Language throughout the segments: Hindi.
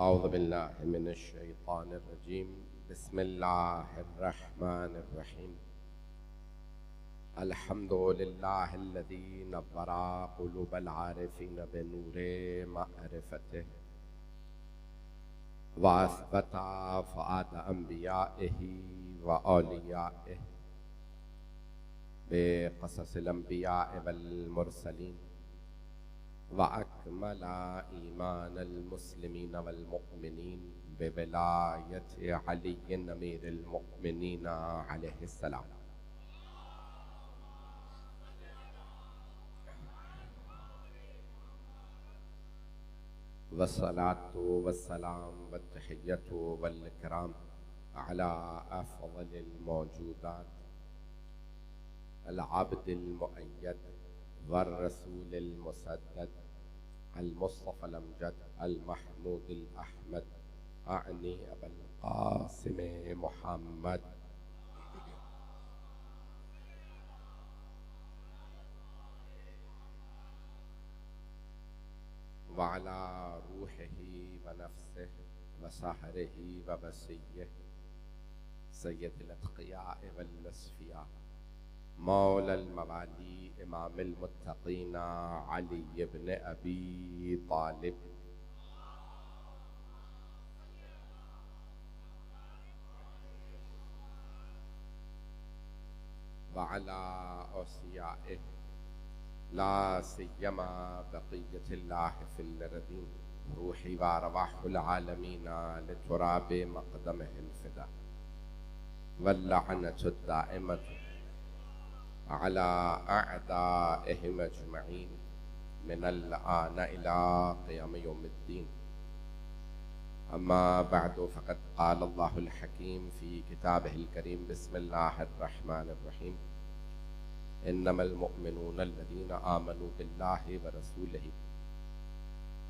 औज़ु बिल्लाहि मिनश शैतानिर रजीम। बिस्मिल्लाहिर रहमानिर रहीम। अल्हम्दुलिल्लाहिल्लज़ी नव्वरा क़ुलूबल आरिफ़ीन बिनूरे मअरिफ़तिह व असबता फ़ुआद अंबियाइही व औलियाइही बिक़ससिल अंबियाइ वल मुरसलीन व अकमला ईमानल मुस्लिमीन वल मुअमिनीन बिविलायति अलीय्यिन अमीरिल मुअमिनीन अलैहिस्सलाम। वस्सलातु वस्सलाम वत्तहिय्यतु वल इकराम अला अफ़ज़लिल मौजूदात अल अब्दिल मुअय्यद वर रसूलिल मुसद्दद अल मुस्तफ़ल अमजद अल महमूदिल अहमद आनी अबुल क़ासिम मुहम्मद व अला रूहिही व नफ्सिही व सहरिही व वसीयिही सय्यदिल अत्क़ियाए वल असफ़िया मौलल मवाली इमामिल मुत्तक़ीन अली इब्न अबी तालिब व अला औसियाइही ला सिय्यमा बक़िय्यतिल्लाहि फिल अर्दीन रूही व अरवाहुल आलमीन लितुराबि मक़दमिहिल फ़िदा वल लअनतु दाइमतु अला अअदाइहिम अजमईन मिनल आन इला क़ियाम यौमिद्दीन। अम्मा बअदु फ़क़द क़ाल अल्लाहुल हकीम फ़ी किताबिहिल करीम बिस्मिल्लाहिर रहमानिर रहीम। इन्नमल मुअमिनूना अल्लज़ीना आमनू बिल्लाहि व रसूलिही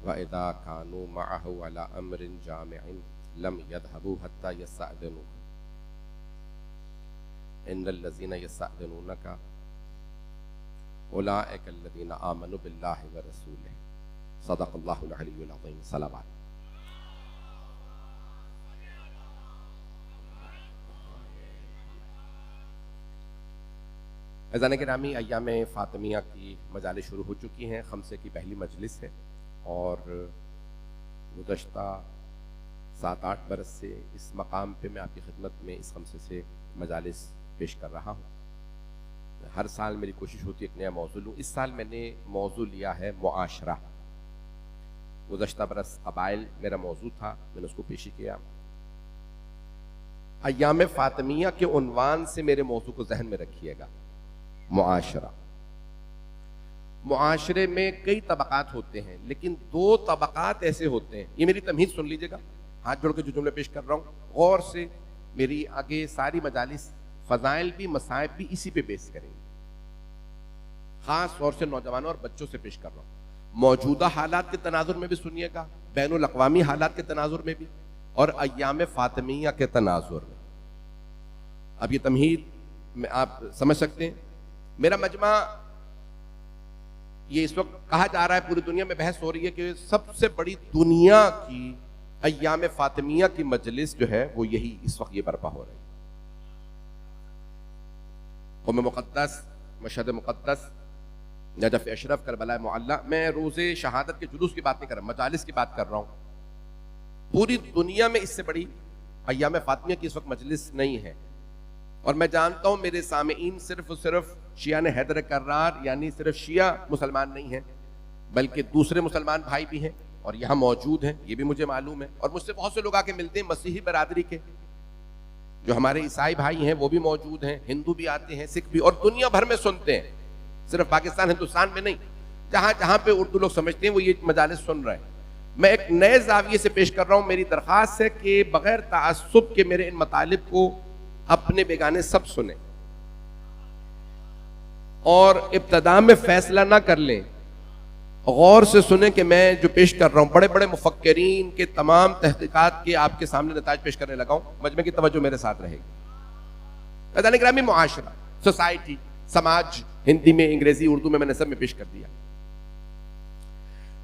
व इज़ा कानू मअहू अला अम्रिन जामिइन लम यज़हबू हत्ता यस्तअज़िनू इन्नल्लज़ीना यस्तअज़िनूनका उलाइका अल्लज़ीना आमनू बिल्लाहि व रसूलिही। सदक़ल्लाहुल अलिय्युल अज़ीम। सलावत। अज़ान गिरामी, अय्याम फ़ातिमिया की मजालिस शुरू हो चुकी हैं। खमसे की पहली मजलिस है और गुज़श्ता 7-8 बरस से इस मकाम पे मैं आपकी खिदमत में इस खमसे से मजालिस पेश कर रहा हूँ। हर साल मेरी कोशिश होती है एक नया मौजू लूँ। इस साल मैंने मौजू लिया है मुआशरा। गुज़श्ता बरस क़बाइल मेरा मौजू था, मैंने उसको पेशी किया। अय्याम फ़ातिमिया के उन्वान से मेरे मौजू को जहन में रखिएगा। मुआशरा, मुआशरे में कई तबकात होते हैं, लेकिन 2 तबकात ऐसे होते हैं। ये मेरी तमहीद सुन लीजिएगा, हाथ जोड़ के जो जुमले पेश कर रहा हूँ गौर से। मेरी आगे सारी मजालिस फ़ज़ाइल भी मसाइब भी इसी पे बेस करेंगे। खास तौर से नौजवानों और बच्चों से पेश कर रहा हूँ। मौजूदा हालात के तनाजुर में भी सुनिएगा, बैनुल अक़वामी हालात के तनाजुर में भी, और अय्याम फ़ातिमिया के तनाजुर में। अब ये तमहीद में आप समझ सकते हैं। मेरा मजमा, ये इस वक्त कहा जा रहा है, पूरी दुनिया में बहस हो रही है कि सबसे बड़ी दुनिया की अय्याम फ़ातिमिया की मजलिस जो है वो यही इस वक्त ये बर्पा हो रही है। क़ौम मुक़द्दस, मशहद मुक़द्दस, नजफ़ अशरफ, करबला मुअल्ला। मैं रोज़े शहादत के जुलूस की बात नहीं कर रहा, मजालिस की बात कर रहा हूँ। पूरी दुनिया में इससे बड़ी अय्याम फ़ातिमिया की इस वक्त मजलिस नहीं है। और मैं जानता हूँ मेरे सामीईन सिर्फ और सिर्फ शियाने हैदर कर्रार यानी सिर्फ शिया मुसलमान नहीं हैं, बल्कि दूसरे मुसलमान भाई भी हैं और यहाँ मौजूद हैं, ये भी मुझे मालूम है। और मुझसे बहुत से लोग आके मिलते हैं मसीही बरादरी के, जो हमारे ईसाई भाई हैं वो भी मौजूद हैं, हिंदू भी आते हैं, सिख भी, और दुनिया भर में सुनते हैं। सिर्फ पाकिस्तान हिंदुस्तान में नहीं, जहाँ जहाँ पे उर्दू लोग समझते हैं वो ये मजालिस सुन रहे हैं। मैं एक नए जाविये से पेश कर रहा हूँ। मेरी दरख्वास्त है कि बगैर तासुब के मेरे इन मतालिब को अपने बेगाने सब सुने और इब्तदा में फैसला ना कर लें, गौर से सुने कि मैं जो पेश कर रहा हूँ बड़े बड़े मुफक्किरीन के तमाम तहकीकात के आपके सामने नताज पेश करने लगा हूँ। मजमे की तवज्जो मेरे साथ रहेगी। अज़ान गिरामी, मुआशरा, सोसाइटी, समाज, हिंदी में, अंग्रेजी, उर्दू में मैंने सब में पेश कर दिया।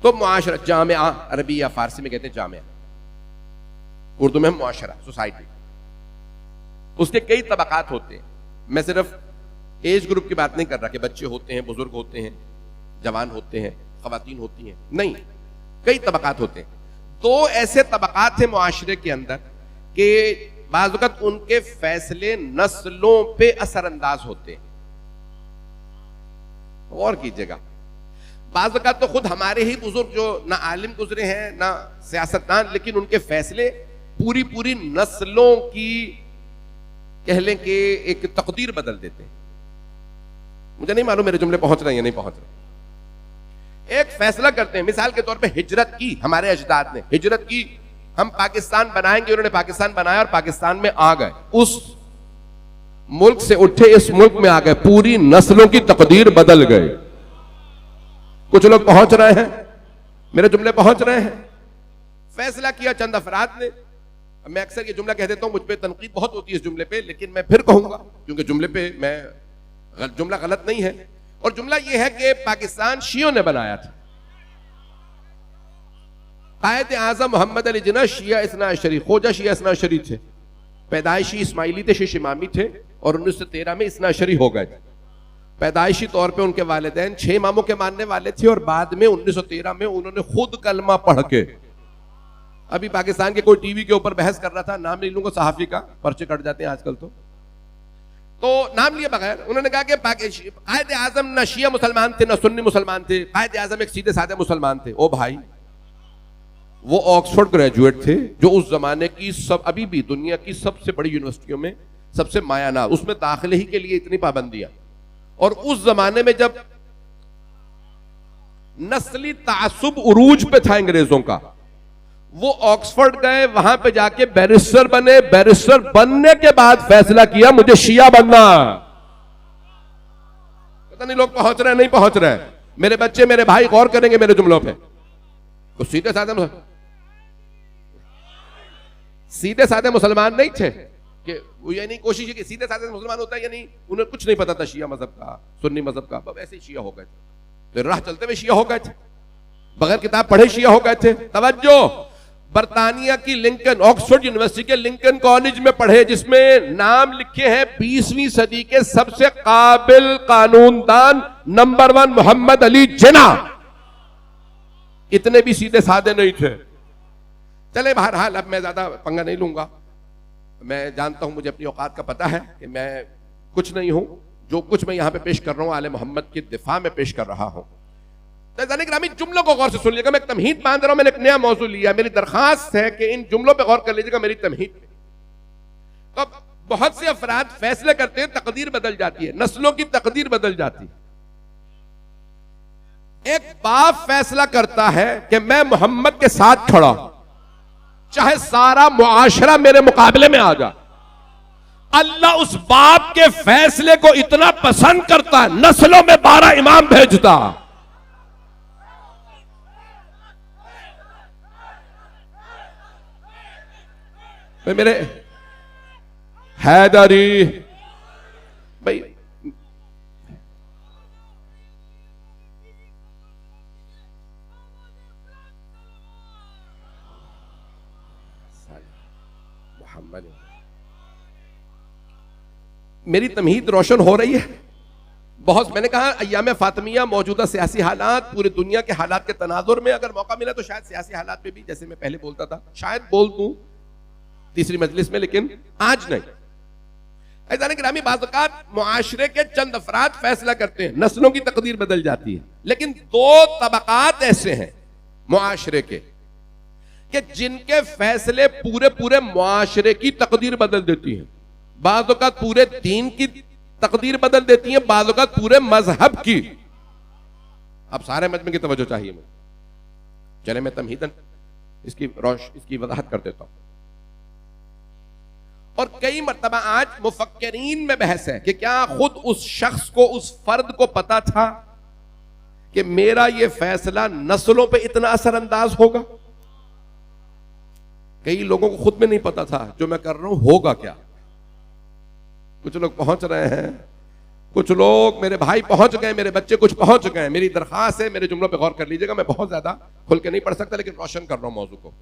तो मुआशरा, जामिया, अरबी या फारसी में कहते हैं जामिया। उर्दू में मुआशरा, सोसाइटी। उसके कई तबकात होते हैं। मैं सिर्फ एज ग्रुप की बात नहीं कर रहा कि बच्चे होते हैं, बुजुर्ग होते हैं, जवान होते हैं, खवातीन होती हैं, नहीं, कई तबकात होते हैं। दो ऐसे तबकात हैं मुआशरे के अंदर कि बाज़ वक़्त उनके फैसले नस्लों पे असरअंदाज होते हैं। और कीजिएगा, बाज़ वक़्त तो खुद हमारे ही बुजुर्ग जो ना आलिम गुजरे हैं ना सियासतदान, लेकिन उनके फैसले पूरी पूरी नस्लों की कह लें कि एक तकदीर बदल देते हैं। मुझे नहीं मालूम मेरे जुमले पहुंच रहे हैं या नहीं पहुंच रहे। एक फैसला करते हैं, मिसाल के तौर पे हिजरत की, हमारे अजदाद ने हिजरत की, हम पाकिस्तान बनाएंगे, उन्होंने पाकिस्तान बनाया और पाकिस्तान में आ गए, उस मुल्क से उठे इस मुल्क में आ गए, पूरी नस्लों की तकदीर बदल गए। कुछ लोग पहुंच रहे हैं, मेरे जुमले पहुंच रहे हैं। फैसला किया चंद अफराद ने। मैं अक्सर ये जुमला कह देता हूं, मुझ पे तनकीद बहुत होती है इस जुमले पे, लेकिन मैं फिर कहूंगा क्योंकि जुमले पे मैं जुमला गलत नहीं है। और जुमला ये है कि पाकिस्तान शियों ने बनाया था। कायद आजम मोहम्मद अली जिन्ना शिया इस्ना अशरी, खोजा शिया इस्ना अशरी थे, पैदाइशी इस्माइली थे, शीश इमामी थे और 1913 में इस्ना अशरी हो गए थे। पैदाइशी तौर पे उनके वालिदैन 6 इमामों के मानने वाले थे और बाद में 1913 में उन्होंने खुद कलमा पढ़ के, अभी पाकिस्तान के कोई टीवी के ऊपर बहस कर रहा था, नाम नहीं लूंगा सहाफी का, पर्चे कट जाते हैं आजकल, तो नाम लिए बगैर उन्होंने कहा कि कायद आजम न शिया मुसलमान थे न सुन्नी मुसलमान थे, कायद आजम एक सीधे साधे मुसलमान थे। ओ भाई, वो ऑक्सफोर्ड ग्रेजुएट थे जो उस जमाने की अभी भी दुनिया की सबसे बड़ी यूनिवर्सिटियों में सबसे मायाना, उसमें दाखिले ही के लिए इतनी पाबंदियां। और उस जमाने में जब नस्ली तासुब उरूज पे था अंग्रेजों का, वो ऑक्सफोर्ड गए, वहां पे जाके बैरिस्टर बने, बैरिस्टर बनने के बाद फैसला किया मुझे शिया बनना। पता नहीं लोग पहुंच रहे हैं नहीं पहुंच रहे हैं। मेरे बच्चे मेरे भाई गौर करेंगे मेरे जुमलों पे। तो सीधे साधे मुसलमान नहीं थे कि वो ये नहीं कोशिश कि सीधे साधे मुसलमान होता है, यानी उन्हें कुछ नहीं पता था शिया मजहब का, सुन्नी मजहब का, वैसे ही शिया हो गए थे, फिर राह चलते हुए शिया हो गए थे, बगैर किताब पढ़े शिया हो गए थे। तवज्जो, बर्तानिया की लिंकन, ऑक्सफोर्ड यूनिवर्सिटी के लिंकन कॉलेज में पढ़े, जिसमें नाम लिखे हैं 20वीं सदी के सबसे काबिल कानूनदान नंबर 1 मोहम्मद अली जिन्ना। इतने भी सीधे साधे नहीं थे। चले बहरहाल, अब मैं ज्यादा पंगा नहीं लूंगा। मैं जानता हूं, मुझे अपनी औकात का पता है कि मैं कुछ नहीं हूं। जो कुछ मैं यहां पे पेश कर रहा हूं आले मोहम्मद के दिफा में पेश कर रहा हूं। ग्रामीण जुमलों को गौर से सुन लीजिएगा। मैं एक तमहीद बांध रहा हूं, मैंने एक नया मौजू लिया। मेरी दरखास्त है कि इन जुमलों पे गौर कर लीजिएगा मेरी तमहीद पे। तो बहुत से अफराद फैसले करते हैं, तकदीर बदल जाती है, नस्लों की तकदीर बदल जाती है। एक बाप फैसला करता है कि मैं मोहम्मद के साथ खड़ा हूं, चाहे सारा मुआशरा मेरे मुकाबले में आ जाए। अल्लाह उस बाप के फैसले को इतना पसंद करता है, नस्लों में 12 इमाम भेजता। मेरे हैदरी भाई, मेरी तमहीद रोशन हो रही है बहुत। मैंने कहा अय्याम फातिमिया, मौजूदा सियासी हालात, पूरी दुनिया के हालात के तनाजुर में अगर मौका मिला तो शायद सियासी हालात पे भी, जैसे मैं पहले बोलता था, शायद बोल दूं तीसरी मजलिस में, लेकिन आज नहीं। ऐसा ग्रामी बाज़ मुआशरे के चंद अफराद फैसला करते हैं, नस्लों की तकदीर बदल जाती है। लेकिन 2 तबकात ऐसे हैं मुआशरे के कि जिनके फैसले पूरे पूरे मुआशरे की तकदीर बदल देती हैं। बाज़ औक़ात पूरे दीन की तकदीर बदल देती हैं, बाज़ औक़ात पूरे मजहब की। अब सारे मजमे की तवज्जो चाहिए मुझे। चले मैं तमहीदन इसकी वजाहत कर देता हूं। और कई मर्तबा आज मुफक्किरीन में बहस है कि क्या खुद उस शख्स को, उस फर्द को पता था कि मेरा यह फैसला नस्लों पे इतना असरअंदाज होगा। कई लोगों को खुद में नहीं पता था जो मैं कर रहा हूं होगा क्या। कुछ लोग पहुंच रहे हैं, कुछ लोग मेरे भाई पहुंच गए, मेरे बच्चे कुछ पहुंच गए। मेरी दरखास्त है, मेरे जुमलों पे गौर कर लीजिएगा। मैं बहुत ज्यादा खुल के नहीं पढ़ सकता, लेकिन रोशन कर रहा हूं मौजू को।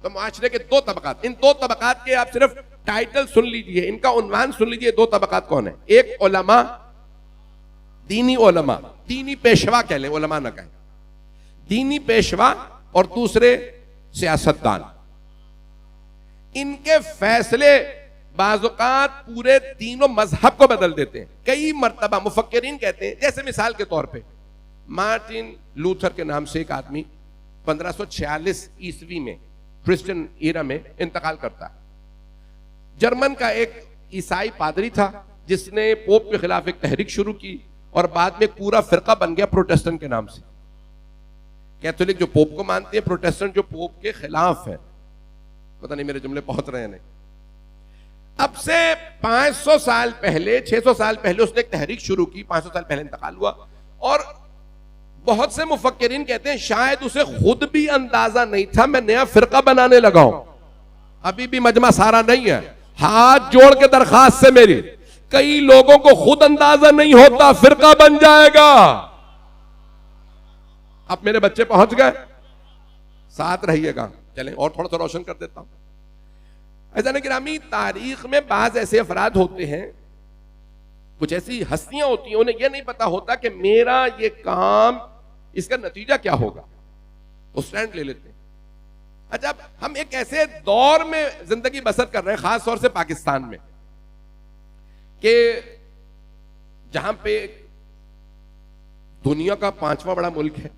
तो मुआशरे के दो तबकात, इन दो तबकात के आप सिर्फ टाइटल सुन लीजिए, इनका उन्वान सुन लीजिए। दो तबकात कौन है? एक उलमा, दीनी उलमा, दीनी पेशवा कह लें, उलमा ना कहें, दीनी पेशवा, और दूसरे सियासतदान। इनके फैसले बाज़-औक़ात पूरे दीन और मजहब को बदल देते हैं। कई मर्तबा मुफक्किरीन कहते हैं, जैसे मिसाल के तौर पे मार्टिन लूथर के नाम से एक आदमी 1546 ईस्वी में क्रिश्चियन ईरा में इंतकाल करता है। जर्मन का एक ईसाई पादरी था जिसने पोप के खिलाफ एक तहरीक शुरू की और बाद में पूरा फिरका बन गया प्रोटेस्टेंट के नाम से। कैथोलिक जो पोप को मानते हैं, प्रोटेस्टेंट जो पोप के खिलाफ है। पता नहीं मेरे जुमले पहुंच रहे हैं नहीं। अब से 500 साल पहले, 600 साल पहले उसने एक तहरीक शुरू की, 500 साल पहले इंतकाल हुआ। और बहुत से मुफक्किरीन कहते हैं शायद उसे खुद भी अंदाजा नहीं था मैं नया फिरका बनाने लगा हूं। अभी भी मजमा सारा नहीं है। हाथ जोड़ के दरखास्त से मेरी, कई लोगों को खुद अंदाजा नहीं होता फिरका बन जाएगा। अब मेरे बच्चे पहुंच गए, साथ रहिएगा। चलें और थोड़ा सा रोशन कर देता हूं। ऐसा गिरामी, तारीख में बाज ऐसे अफराद होते हैं, कुछ ऐसी हस्तियां होती हैं, उन्हें यह नहीं पता होता कि मेरा ये काम, इसका नतीजा क्या होगा, वो स्टैंड ले लेते हैं। अच्छा, अब हम एक ऐसे दौर में जिंदगी बसर कर रहे हैं, खास तौर से पाकिस्तान में, कि जहां पे दुनिया का 5वां बड़ा मुल्क है,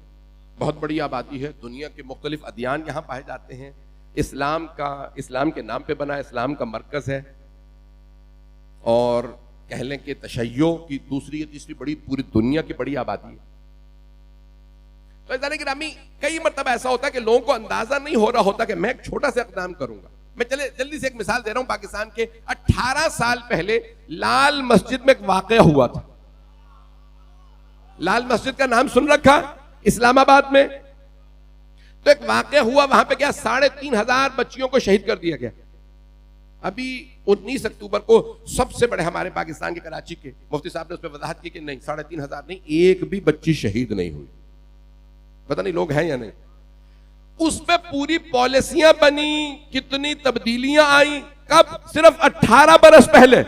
बहुत बड़ी आबादी है, दुनिया के मुख्तलिफ अदियान यहां पाए जाते हैं, इस्लाम के नाम पे बना इस्लाम का मरकज है, और कह लें कि तशय्यो की दूसरी या तीसरी बड़ी पूरी दुनिया की बड़ी आबादी है। तो ऐसा गिरामी, कई मरतबा ऐसा होता है कि लोगों को अंदाजा नहीं हो रहा होता कि मैं एक छोटा सा इक़दाम करूंगा। मैं चले जल्दी से एक मिसाल दे रहा हूं। पाकिस्तान के 18 साल पहले लाल मस्जिद में एक वाकया हुआ था। लाल मस्जिद का नाम सुन रखा, इस्लामाबाद में। तो एक वाकया हुआ, वहां पे क्या 3,500 बच्चियों को शहीद कर दिया गया। अभी 19 अक्टूबर को सबसे बड़े हमारे पाकिस्तान के कराची के मुफ्ती साहब ने उस पर वजाहत की कि नहीं, 3,500 नहीं, एक भी बच्ची शहीद नहीं हुई। पता नहीं लोग हैं या नहीं। उस पे पूरी पॉलिसियां बनी, कितनी तब्दीलियां आई। कब? सिर्फ 18 बरस पहले।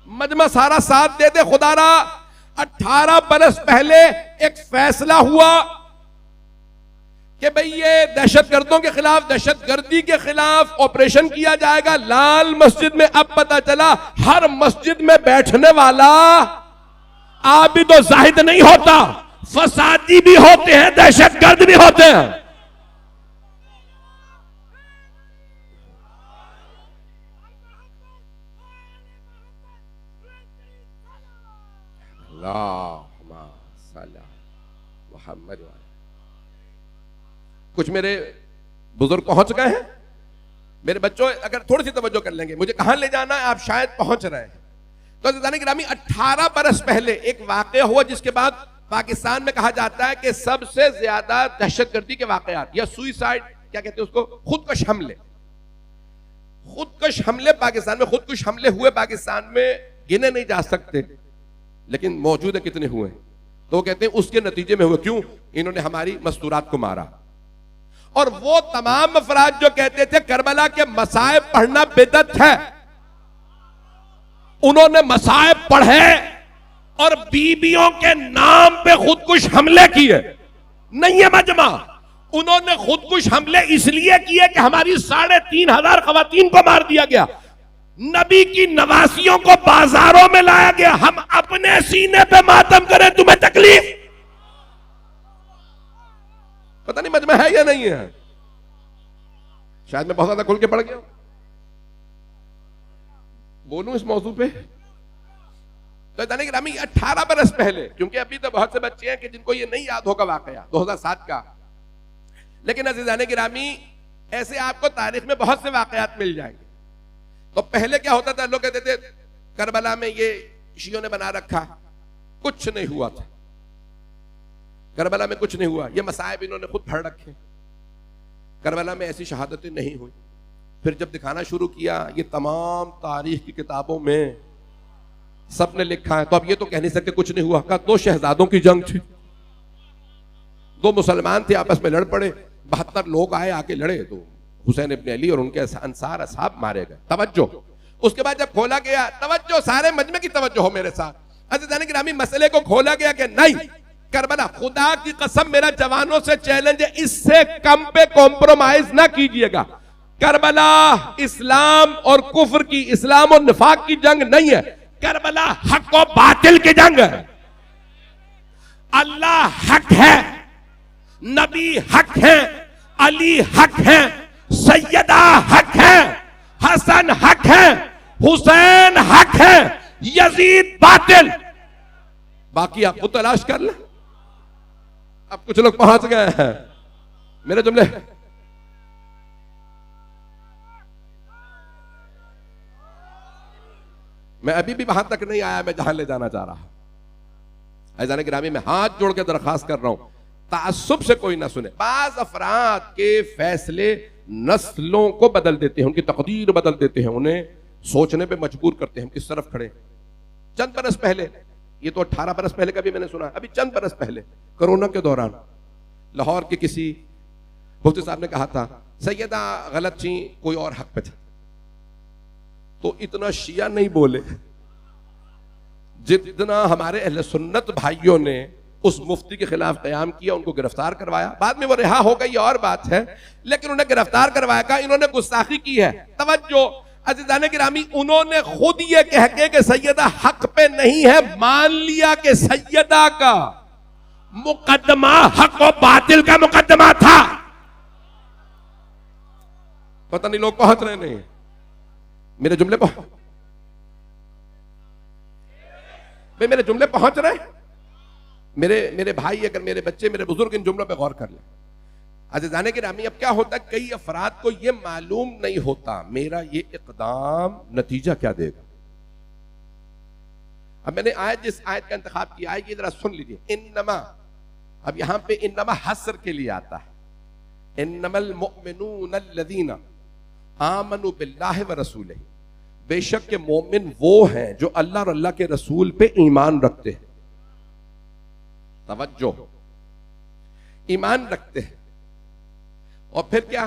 मजमा सारा साथ दे दे खुदारा। 18 बरस पहले एक फैसला हुआ कि भाई ये दहशतगर्दों के खिलाफ, दहशतगर्दी के खिलाफ ऑपरेशन किया जाएगा। लाल मस्जिद में अब पता चला हर मस्जिद में बैठने वाला आबिद और जाहिद नहीं होता, फसादी भी होते हैं, दहशतगर्द भी होते हैं। अल्लाहुम्मा सल्ली मुहम्मद। कुछ मेरे बुजुर्ग पहुंच गए हैं। मेरे बच्चों अगर थोड़ी सी तवज्जो कर लेंगे, मुझे कहां ले जाना है आप शायद पहुंच रहे हैं। तो गिरामी, 18 बरस पहले एक वाकया हुआ जिसके बाद पाकिस्तान में कहा जाता है कि सबसे ज्यादा दहशतगर्दी के वाकयात या सुइसाइड, क्या कहते हैं उसको, खुदकुश हमले। खुदकुश हमले पाकिस्तान में, खुदकुश हमले हुए पाकिस्तान में गिने नहीं जा सकते, लेकिन मौजूद है कितने हुए। तो वो कहते हैं उसके नतीजे में हुए। क्यों? इन्होंने हमारी मस्तूरात को मारा। और वो तमाम अफराद जो कहते थे करबला के मसाइब पढ़ना बिदअत है, उन्होंने मसाइब पढ़े और बीबियों के नाम पे खुदकुश हमले किए। नहीं है मजमा, उन्होंने खुदकुश हमले इसलिए किए कि हमारी 3,500 खवातीन को मार दिया गया, नबी की नवासियों को बाजारों में लाया गया। हम अपने सीने पे मातम करें, तुम्हें तकलीफ? पता नहीं मजमा है या नहीं है। शायद मैं बहुत ज्यादा खुल के पड़ गया, बोलूं इस मौजू पे। तो जाने की रामी 18 बरस पहले, क्योंकि अभी तो बहुत से बच्चे हैं कि जिनको ये नहीं याद होगा वाकया 2007 का, लेकिन अज़ीज़ाने गिरामी ऐसे आपको तारीख में बहुत से वाकयात मिल जाएंगे। तो पहले क्या होता था, लोग कहते थे करबला में ये शियों ने बना रखा, कुछ नहीं हुआ था, करबला में कुछ नहीं हुआ, ये मसाइब इन्होंने खुद भर रखे, करबला में ऐसी शहादतें नहीं हुई। फिर जब दिखाना शुरू किया, ये तमाम तारीख की किताबों में सबने लिखा है, तो अब ये तो कह नहीं सकते कुछ नहीं हुआ। कहा 2 शहजादों की जंग थी, 2 मुसलमान थे आपस में लड़ पड़े, 72 लोग आए, आके लड़े, तो हुसैन इब्न अली और उनके अंसार असहाब मारे गए। तवज्जो। उसके बाद जब खोला गया, तवज्जो, सारे मजमे की तवज्जो हो मेरे साथ, अज़ीज़ान गिरामी, मसले को खोला गया कि नहीं, करबला, खुदा की कसम मेरा जवानों से चैलेंज है, इससे कम पे कॉम्प्रोमाइज ना कीजिएगा। करबला इस्लाम और कुफ्र की, इस्लाम और निफाक की जंग नहीं है, करबला हक और बातिल की जंग है। अल्लाह हक है, नबी हक है, अली हक है, सैयदा हक है, हसन हक है, हुसैन हक है, यजीद बातिल। बाकी आपको तलाश कर ले। अब कुछ लोग पहुंच गए हैं मेरे जुमले। मैं अभी भी वहां तक नहीं आया मैं जहां ले जाना चाह रहा हूं। अज़ीज़ान गिरामी, मैं हाथ जोड़ के दरखास्त कर रहा हूं, तासुब से कोई ना सुने। बाज अफराद के फैसले नस्लों को बदल देते हैं, उनकी तकदीर बदल देते हैं, उन्हें सोचने पे मजबूर करते हैं हम किस तरफ खड़े। चंद बरस पहले, ये तो 18 बरस पहले का भी मैंने सुना, अभी चंद बरस पहले कोरोना के दौरान लाहौर के किसी मुफ्ती साहब ने कहा था सैयदा गलत थी, कोई और हक पे था। तो इतना शिया नहीं बोले जितना हमारे अहले सुन्नत भाइयों ने उस मुफ्ती के खिलाफ कयाम किया, उनको गिरफ्तार करवाया। बाद में वो रिहा हो गई और बात है, लेकिन उन्हें गिरफ्तार करवाया का इन्होंने गुस्ताखी की है। तवज्जो अज़ीज़ान गिरामी, उन्होंने खुद ये कह के कि सैयदा हक पे नहीं है, मान लिया कि सैयदा का मुकदमा हक और बातिल का मुकदमा था। पता नहीं लोग पहुंच रहे नहीं मेरे जुमले भाई, मेरे जुमले पहुंच रहे। मेरे भाई, अगर मेरे बच्चे, मेरे बुजुर्ग इन जुमलों पे गौर कर लें। अज़ीज़ान गिरामी, अब क्या होता है, कई अफराद को यह मालूम नहीं होता मेरा ये इक़दाम नतीजा क्या देगा। अब मैंने आयत, जिस आयत का इंतखाब किया है, ये जरा सुन लीजिए। इन्नमा, अब यहां पे इन्नमा हस्र के लिए आता है। इन्नमल मुमिनून अल्लज़ीना आमनू बिल्लाहि व रसूलिही, बेशक के मोमिन वो हैं जो अल्लाह और अल्लाह के रसूल पे ईमान रखते हैं। तवज्जो, ईमान रखते हैं। और फिर क्या,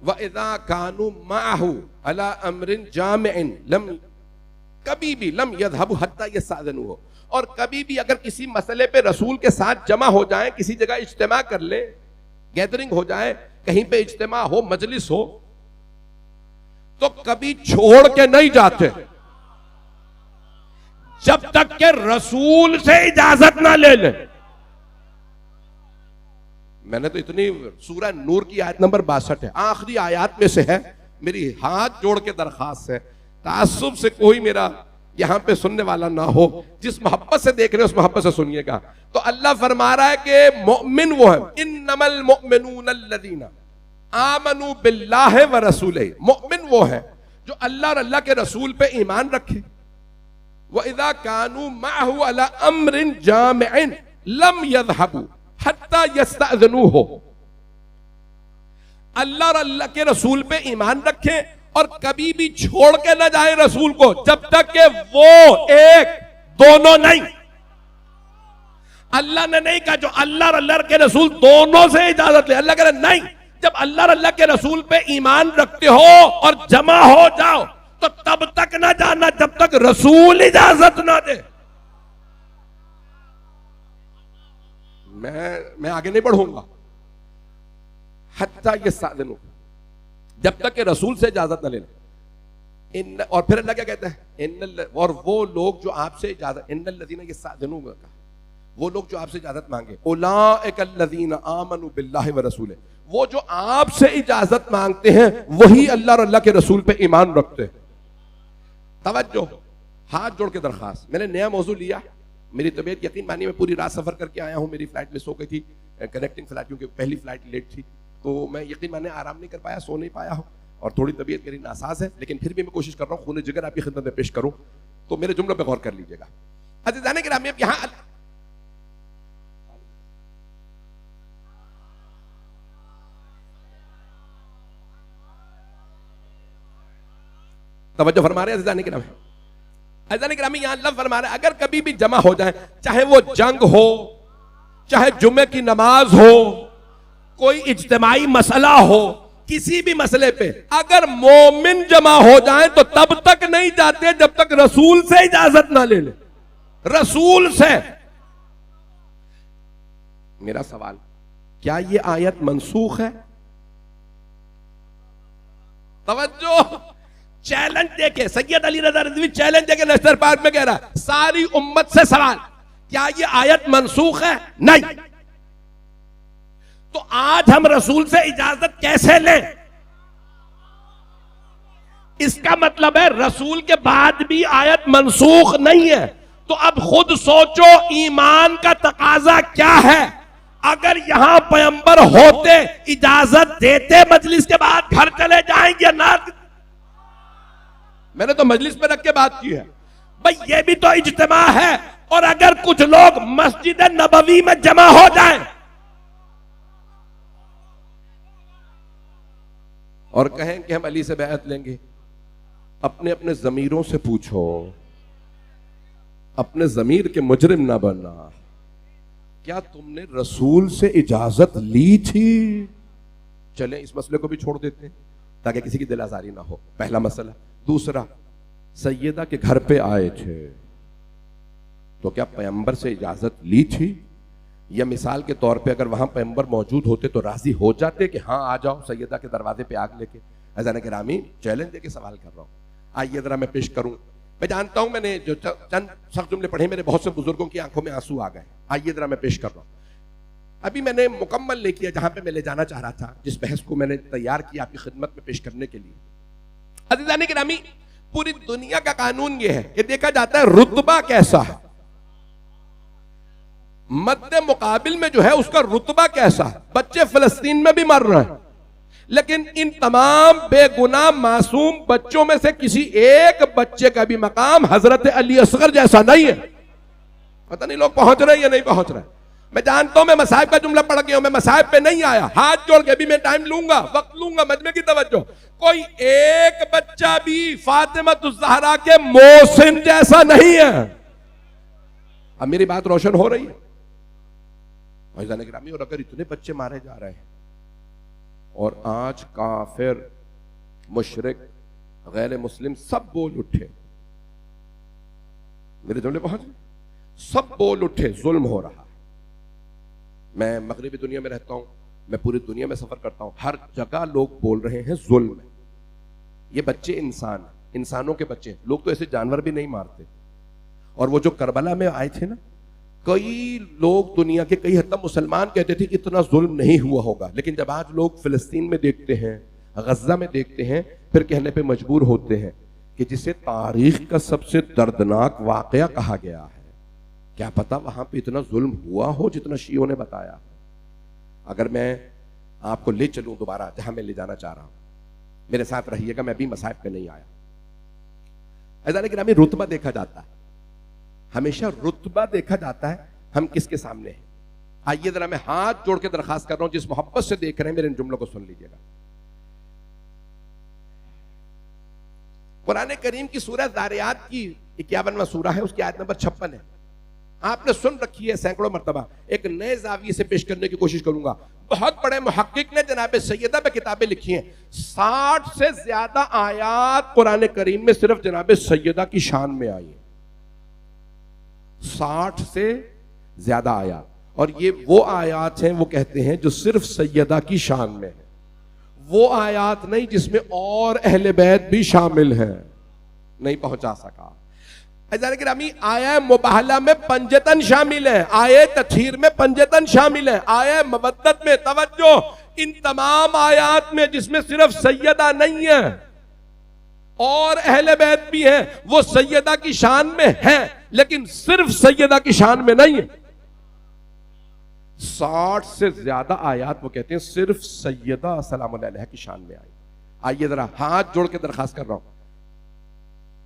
व इज़ा कानू माहू अला अमरिन जामिइन लम, कभी भी लम यज़हबू हत्ता यस्ताज़िनू हो, और कभी भी अगर किसी मसले पे रसूल के साथ जमा हो जाए, किसी जगह इज्तिमा कर ले, गैदरिंग हो जाए, कहीं पे इज्तिमा हो, मजलिस हो, तो कभी छोड़ के नहीं जाते जब तक के रसूल से इजाजत ना ले ले। मैंने तो इतनी, सूरह नूर की आयत नंबर 62 है, आखिरी आयत में से है। मेरी हाथ जोड़ के दरखास्त है, तासुब से कोई मेरा यहां पे सुनने वाला ना हो, जिस मोहब्बत से देख रहे हो उस मोहब्बत से सुनिएगा। तो अल्लाह फरमा रहा है कि मोमिन वो है, इन्नमल मुमिनून अल्लज़ीना आमनू बिल्लाहि व रसूलिही, मोमिन वो है जो अल्लाह और अल्लाह के रसूल पे ईमान रखे। व इज़ा कानू माहू अला अमरिन जामिइन लम यज़हबू हत्ता यस्ताज़िनू हो, अल्लाह और अल्लाह के रसूल पे ईमान रखे और कभी भी छोड़ के ना जाए रसूल को, जब तक कि वो एक दोनों नहीं। अल्लाह ने नहीं कहा जो अल्लाह और अल्लाह के रसूल दोनों से इजाजत ले, अल्लाह कह रहा नहीं, जब अल्लाह और अल्लाह के रसूल पे ईमान रखते हो और जमा हो जाओ तो तब तक ना जाना जब तक रसूल इजाजत ना दे। मैं आगे नहीं बढ़ूंगा, हत्ता यस्ताज़िनू, जब तक के रसूल से इजाजत न ले लें। और फिर अल्लाह क्या कहता है, और वो लोग जो आपसे इजाजत, इन्नल्लज़ीना यस्ताज़िनू का, वो लोग जो आपसे इजाजत मांगे, उलाइकल्लज़ीना आमनू बिल्लाहि व रसूलिही, वो जो आपसे इजाजत मांगते हैं वही अल्लाह और अल्लाह के रसूल पे ईमान रखते हैं। तवज्जो, हाथ जोड़ के दरखास्त, मैंने नया मौजू लिया। मेरी तबीयत, यकीन मानिए, मैं पूरी रात सफर करके आया हूं, मेरी फ्लाइट मिस हो गई थी, कनेक्टिंग फ्लाइट, क्योंकि पहली फ्लाइट लेट थी, तो मैं यकीन मानिए आराम नहीं कर पाया, सो नहीं पाया हूं, और थोड़ी तबीयत मेरी नासाज है, लेकिन फिर भी मैं कोशिश कर रहा हूं खून जिगर आपकी खिदमत में पेश करूं। तो मेरे जुमलों पर गौर कर लीजिएगा। अज़ीज़ान गिरामी, अब यहां तवज्जो फरमा रहे हैं अज़ीज़ान गिरामी। अज़ीज़ान गिरामी, यहां अल्लाह फरमा रहे हैं अगर कभी भी जमा हो जाए, चाहे वो जंग हो, चाहे जुम्मे की नमाज हो, कोई इज्तिमाई मसला हो, किसी भी मसले पे अगर मोमिन जमा हो जाए तो तब तक नहीं जाते जब तक रसूल से इजाजत ना ले ले। रसूल से। मेरा सवाल, क्या ये आयत मनसूख है? तवज्जो, चैलेंज देके सैयद अली रज़ा रिज़वी चैलेंज देके नेशनल पार्क में कह रहा है, सारी उम्मत से सवाल, क्या ये आयत मनसूख है? नहीं। तो आज हम रसूल से इजाजत कैसे लें? इसका मतलब है रसूल के बाद भी आयत मनसूख नहीं है। तो अब खुद सोचो ईमान का तकाजा क्या है। अगर यहां पैगंबर होते, इजाजत देते, मजलिस के बाद घर चले जाएंगे ना। मैंने तो मजलिस में रख के बात की है भाई, ये भी तो इज्तिमा है। और अगर कुछ लोग मस्जिद नबवी में जमा हो जाएं और कहें कि हम अली से बैअत लेंगे, अपने अपने जमीरों से पूछो, अपने जमीर के मुजरिम ना बनना। क्या तुमने रसूल से इजाजत ली थी? चलें इस मसले को भी छोड़ देते हैं ताकि किसी की दिल आजारी ना हो। पहला मसला। दूसरा, सैयदा के घर पे आए थे तो क्या पैगंबर से इजाजत ली थी? या मिसाल के तौर पे अगर वहां पैगंबर मौजूद होते तो राजी हो जाते कि हाँ आ जाओ सैयदा के दरवाजे पे आग लेके? अज़ान गिरामी, चैलेंज देके सवाल कर रहा हूं। आइए जरा मैं पेश करूं। मैं जानता हूं मैंने जो चंद सख्त जुमले पढ़े मेरे बहुत से बुजुर्गों की आंखों में आंसू आ गए। आइए जरा मैं पेश कर रहा हूं। अभी मैंने मुकम्मल नहीं किया जहां पे मैं ले जाना चाह रहा था, जिस बहस को मैंने तैयार किया आपकी खिदमत में पेश करने के लिए। अज़ीज़ान गिरामी, पूरी दुनिया का कानून यह है कि देखा जाता है रुतबा कैसा है, मद्दे मुकाबिल में जो है उसका रुतबा कैसा है। बच्चे फिलिस्तीन में भी मर रहे हैं, लेकिन इन तमाम बेगुनाह मासूम बच्चों में से किसी एक बच्चे का भी मकाम हजरत अली असगर जैसा नहीं है। पता नहीं लोग पहुंच रहे हैं या नहीं पहुंच रहे। मैं जानता हूं मैं मसाहिब का जुमला पढ़ गया हूं, मैं मसाहिब पे नहीं आया। हाथ जोड़ के भी मैं टाइम लूंगा, वक्त लूंगा, मजमे की तवज्जो। कोई एक बच्चा भी फातिमा-तुज़-ज़हरा के मोहसिन जैसा नहीं है। अब मेरी बात रोशन हो रही है भाईजान गिरामी। और अगर इतने बच्चे मारे जा रहे हैं और आज काफिर, मुशरिक, गैर मुस्लिम सब बोल उठे, मेरे जुमले पहुंच, सब बोल उठे, जुल्म हो रहा है। मैं मगरिबी दुनिया में रहता हूं, मैं पूरी दुनिया में सफर करता हूं, हर जगह लोग बोल रहे हैं जुल्म है। ये बच्चे इंसान, इंसानों के बच्चे, लोग तो ऐसे जानवर भी नहीं मारते। और वो जो करबला में आए थे ना, कई लोग दुनिया के कई हद तक मुसलमान कहते थे इतना जुल्म नहीं हुआ होगा, लेकिन जब आज लोग फिलिस्तीन में देखते हैं, गज़ा में देखते हैं, फिर कहने पे मजबूर होते हैं कि जिसे तारीख का सबसे दर्दनाक वाकया कहा गया है, क्या पता वहां पे इतना जुल्म हुआ हो जितना शियों ने बताया। अगर मैं आपको ले चलूं दोबारा जहां मैं ले जाना चाह रहा हूं, मेरे साथ रहिएगा, मैं भी मसाइब पे नहीं आया। अज़ान गिरामी, रुतबा देखा जाता है, हमेशा रुतबा देखा जाता है, हम किसके सामने हैं। आइए जरा मैं हाथ जोड़ के दरखास्त कर रहा हूं, जिस मोहब्बत से देख रहे हैं मेरे इन जुमलों को सुन लीजिएगा। कुरान करीम की सूरह ज़ारियात की 51वां सूरा है, उसकी आयत नंबर 56 है। आपने सुन रखी है सैकड़ों मरतबा। एक नए जाविये से पेश करने की कोशिश करूंगा। बहुत बड़े मुहक्किक ने जनाब सैयदा पे किताबें लिखी हैं, 60 से ज्यादा आयात कुरान करीम में सिर्फ जनाब सैयदा की शान में आई है। 60 से ज्यादा आयात, और ये वो आयात हैं, वो कहते हैं जो सिर्फ सैयदा की शान में है। वो आयात नहीं जिसमें और अहले बैत भी शामिल हैं, नहीं पहुंचा सका। गिरामी, आया मुबाहला में पंजतन शामिल है, आये तथहीर में पंजतन शामिल है, आया मवद्दत में, तवज्जो, इन तमाम आयात में जिसमें सिर्फ सैयदा नहीं है और अहले बैत भी है, वो सैयदा की शान में है, लेकिन सिर्फ सैयदा की शान में नहीं है। 60 से ज्यादा आयात वो कहते हैं सिर्फ सैयदा सलाम अलैहा की शान में आई। आइए जरा हाथ जोड़ के दरखास्त कर रहा हूं,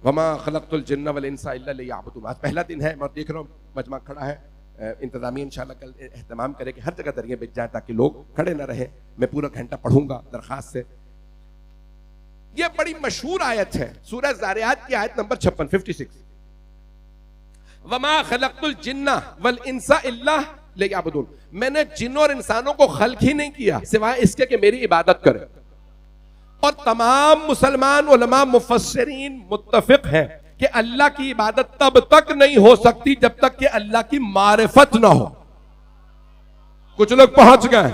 वमा खलक़तुल जिन्ना वल इंसा इल्ला लियअबुदून। आज पहला दिन है, मैं देख रहा हूँ मजमा खड़ा है, इंतजामिया इंशाल्लाह कल एहतमाम करे कि हर जगह दरिया बिछ जाए ताकि लोग खड़े न रहे। मैं पूरा घंटा पढ़ूंगा दरखास्त से। यह बड़ी मशहूर आयत है, सूरह ज़ारियात की आयत नंबर 56, 56। वमा खलक़तुल जिन्ना वल इंसा इल्ला लियअबुदून, मैंने जिन और इंसानों को खल्क ही नहीं किया सिवाय इसके कि मेरी इबादत करें। और तमाम मुसलमान उलमा मुफस्सिरीन मुत्तफिक हैं कि अल्लाह की इबादत तब तक नहीं हो सकती जब तक कि अल्लाह की मारिफत ना हो। कुछ लोग पहुंच गए।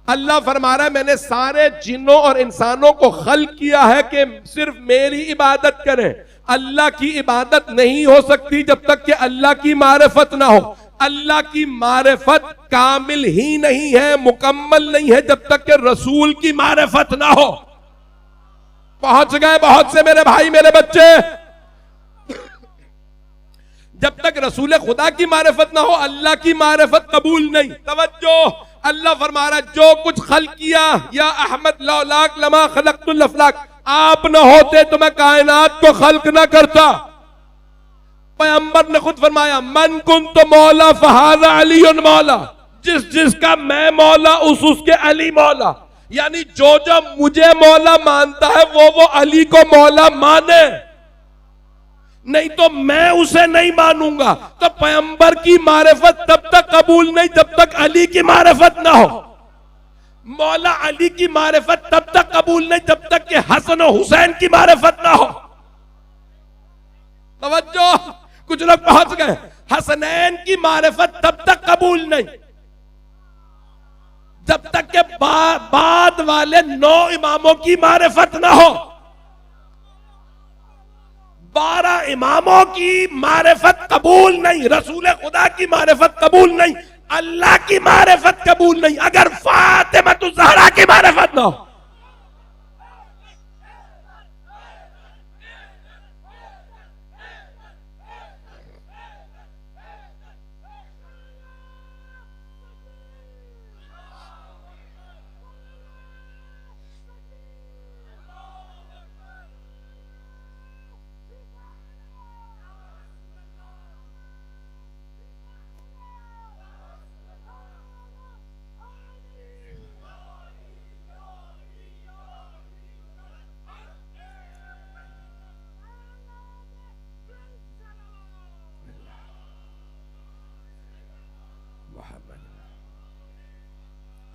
अल्लाह फरमा रहा है मैंने सारे जिन्नों और इंसानों को खल्क किया है कि सिर्फ मेरी इबादत करें। अल्लाह की इबादत नहीं हो सकती जब तक कि अल्लाह की मारिफत ना हो। अल्लाह की मारिफत कामिल ही नहीं है, मुकम्मल नहीं है जब तक कि रसूल की मारिफत ना हो। पहुंच गए बहुत से मेरे भाई मेरे बच्चे। जब तक रसूल खुदा की मारिफत ना हो अल्लाह की मारिफत कबूल नहीं। तवज्जो, अल्लाह फरमा रहा जो कुछ खल्क किया या अहमद लौलाक लमा खलक़तुल अफलाक, आप न होते तो मैं कायनात को खल्क ना करता। पैगंबर ने खुद फरमाया मन कुन्तु मौला फहाज़ा अलीयुन मौला, जिस जिसका मैं मौला उसके अली मौला। यानी जो जो मुझे मौला मानता है वो अली को मौला माने, नहीं तो मैं उसे नहीं मानूंगा। तो पैगंबर की मारिफत तब तक कबूल नहीं जब तक अली की मारिफत ना हो। मौला अली की मारिफत तब तक कबूल नहीं जब तक कि हसन और हुसैन की मारिफत ना हो। तवज्जो, कुछ लोग पहुंच गए। हसनैन की मारिफत तब तक कबूल नहीं जब तक के बाद वाले 9 इमामों की मारिफत ना हो। 12 इमामों की मारिफत कबूल नहीं, रसूल खुदा की मारिफत कबूल नहीं, अल्लाह की मारिफत कबूल नहीं अगर फातिमा ज़हरा की मारिफत ना हो।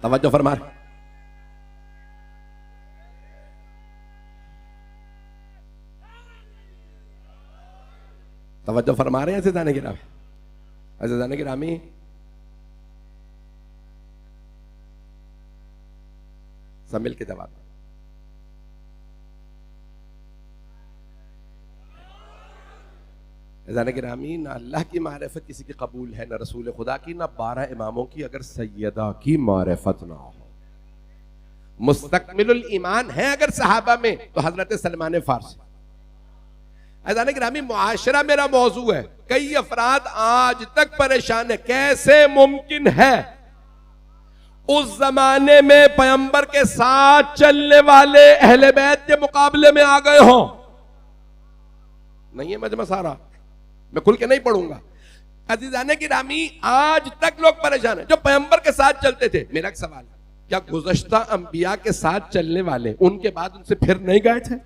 तवज्जो फरमा, तवज्जो फरमा रहे हैं अज़ीज़ान गिरामी, अज़ीज़ान गिरामी। सब मिल के जवाब। अज़ीज़ान गिरामी, ना अल्लाह की मारिफत किसी की कबूल है, ना रसूल खुदा की, ना 12 इमामों की अगर सैयदा की मारिफत ना हो। मुस्तकमिलुल ईमान है अगर सहाबा में तो हजरत सलमान फारसी। अज़ीज़ान गिरामी, मुआशरा मेरा मौजू है। कई अफराद आज तक परेशान है, कैसे मुमकिन है उस जमाने में पैगंबर के साथ चलने वाले अहले बैत के मुकाबले में आ गए हों। नहीं है मजमा सारा, मैं खुल के नहीं पढ़ूंगा। अज़ीज़ान गिरामी, आज तक लोग परेशान हैं जो पैगंबर के साथ चलते थे। मेरा एक सवाल, क्या गुज़श्ता अंबिया के साथ चलने वाले उनके बाद उनसे फिर नहीं गए थे?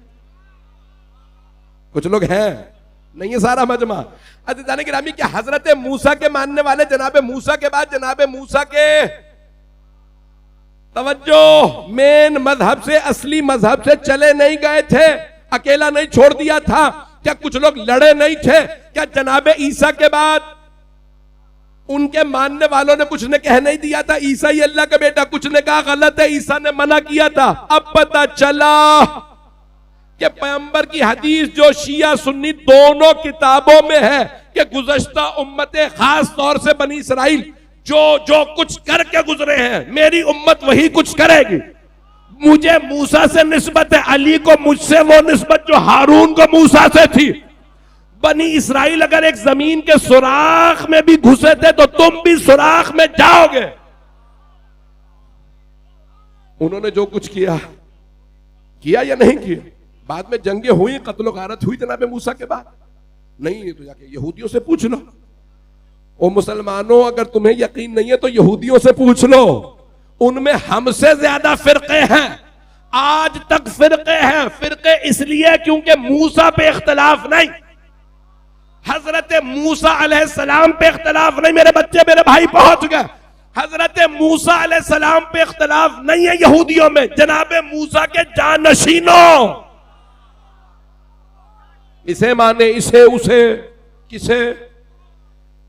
कुछ लोग हैं, नहीं है सारा मजमा। अज़ीज़ान गिरामी, क्या हजरत मूसा के मानने वाले जनाबे मूसा के बाद जनाबे मूसा के तवज्जो मेन मजहब से, असली मजहब से चले नहीं गए थे? अकेला नहीं छोड़ दिया था? क्या कुछ लोग लड़े नहीं थे? क्या जनाबे ईसा के बाद उनके मानने वालों ने कुछ ने कह नहीं दिया था ईसा ही अल्लाह का बेटा? कुछ ने कहा गलत है, ईसा ने मना किया था। अब पता चला कि पैगंबर की हदीस जो शिया सुन्नी दोनों किताबों में है कि गुज़श्ता उम्मतें खास तौर से बनी इसराइल जो जो कुछ करके गुजरे हैं मेरी उम्मत वही कुछ करेगी। मुझे मूसा से निस्बत है, अली को मुझसे वो निस्बत जो हारून को मूसा से थी। बनी इसराइल अगर एक जमीन के सुराख में भी घुसे थे तो तुम भी सुराख में जाओगे। उन्होंने जो कुछ किया या नहीं किया? बाद में जंगें हुई, कत्ल गारत हुई जनाब मूसा के बाद? नहीं, तो जाके यहूदियों से पूछ लो। ओ मुसलमानों, अगर तुम्हें यकीन नहीं है तो यहूदियों से पूछ लो, उनमें हमसे ज्यादा फिरके हैं। आज तक फिरके हैं। फिरके इसलिए क्योंकि मूसा पे इख्तलाफ नहीं, हजरत मूसा अलैहिस्सलाम पे इख्तलाफ नहीं, मेरे बच्चे मेरे भाई पहुंच गए। हजरत मूसा अलैहिस्सलाम पे इख्तलाफ नहीं है यहूदियों में, जनाबे मूसा के जानशीनों, इसे माने इसे उसे किसे।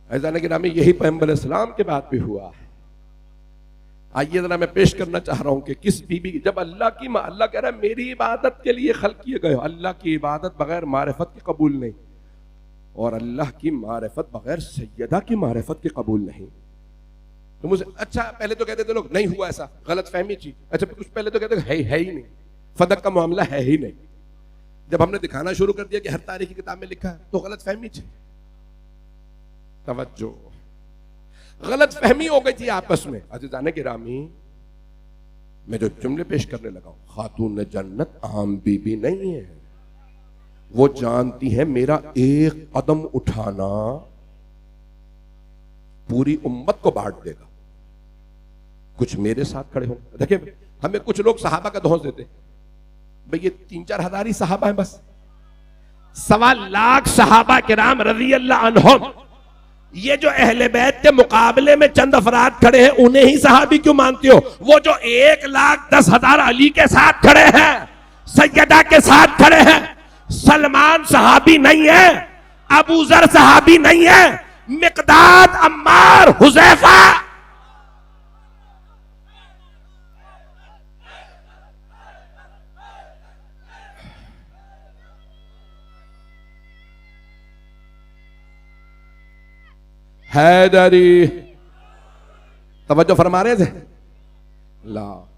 ऐसा नहीं कि नाम यही पैगंबर इस्लाम के बाद भी हुआ है। आइए जरा मैं पेश करना चाह रहा हूं कि किस बीबी, जब अल्लाह कह रहा है मेरी इबादत के लिए खल्क किए गए हो, अल्लाह की इबादत बगैर मारिफत के कबूल नहीं, और अल्लाह की मारिफत बगैर सैयदा की मारिफत के कबूल नहीं। तो मुझे अच्छा पहले तो कहते थे लोग नहीं हुआ ऐसा, गलत फहमी थी। अच्छा कुछ पहले तो कहते है ही नहीं, फदक का मामला है ही नहीं। जब हमने दिखाना शुरू कर दिया कि हर तारीख की किताब में लिखा है तो गलत फहमी थी। तवज्जो, गलत फहमी हो गई थी आपस में। अज़ीज़ाने गिरामी, मैं जो जुमले पेश करने लगा हूं, खातून जन्नत आम बीबी नहीं है। वो जानती है मेरा एक कदम उठाना पूरी उम्मत को बांट देगा। कुछ मेरे साथ खड़े होंगे। देखिए हमें कुछ लोग सहाबा का दोष देते, भाई ये 3-4 हजार ही सहाबा है बस, 1.25 लाख सहाबा किराम रज़ी अल्लाह अन्हुम, ये जो अहले बैत के मुकाबले में चंद अफराद खड़े हैं उन्हें ही सहाबी क्यों मानते हो? वो जो 1,10,000 अली के साथ खड़े हैं, सैयदा के साथ खड़े हैं, सलमान सहाबी नहीं है, अबू जर सहाबी नहीं है, मिकदाद, अम्मार, हुज़ैफा, हैदरी, तवज्जो फरमा रहे थे ला।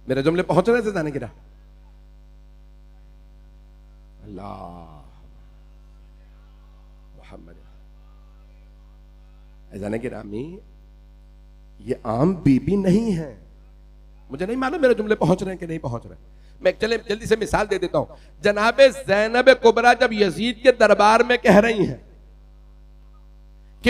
मेरे जुमले पहुंच रहे थे जाने गिरा अल्लाह मोहम्मद। जाने गिरामी, ये आम बीबी नहीं है। मुझे नहीं मालूम मेरे जुमले पहुंच रहे हैं कि नहीं पहुंच रहे। मैं चले जल्दी से मिसाल दे देता हूं। जनाबे ज़ैनब कुबरा जब यजीद के दरबार में कह रही हैं ओ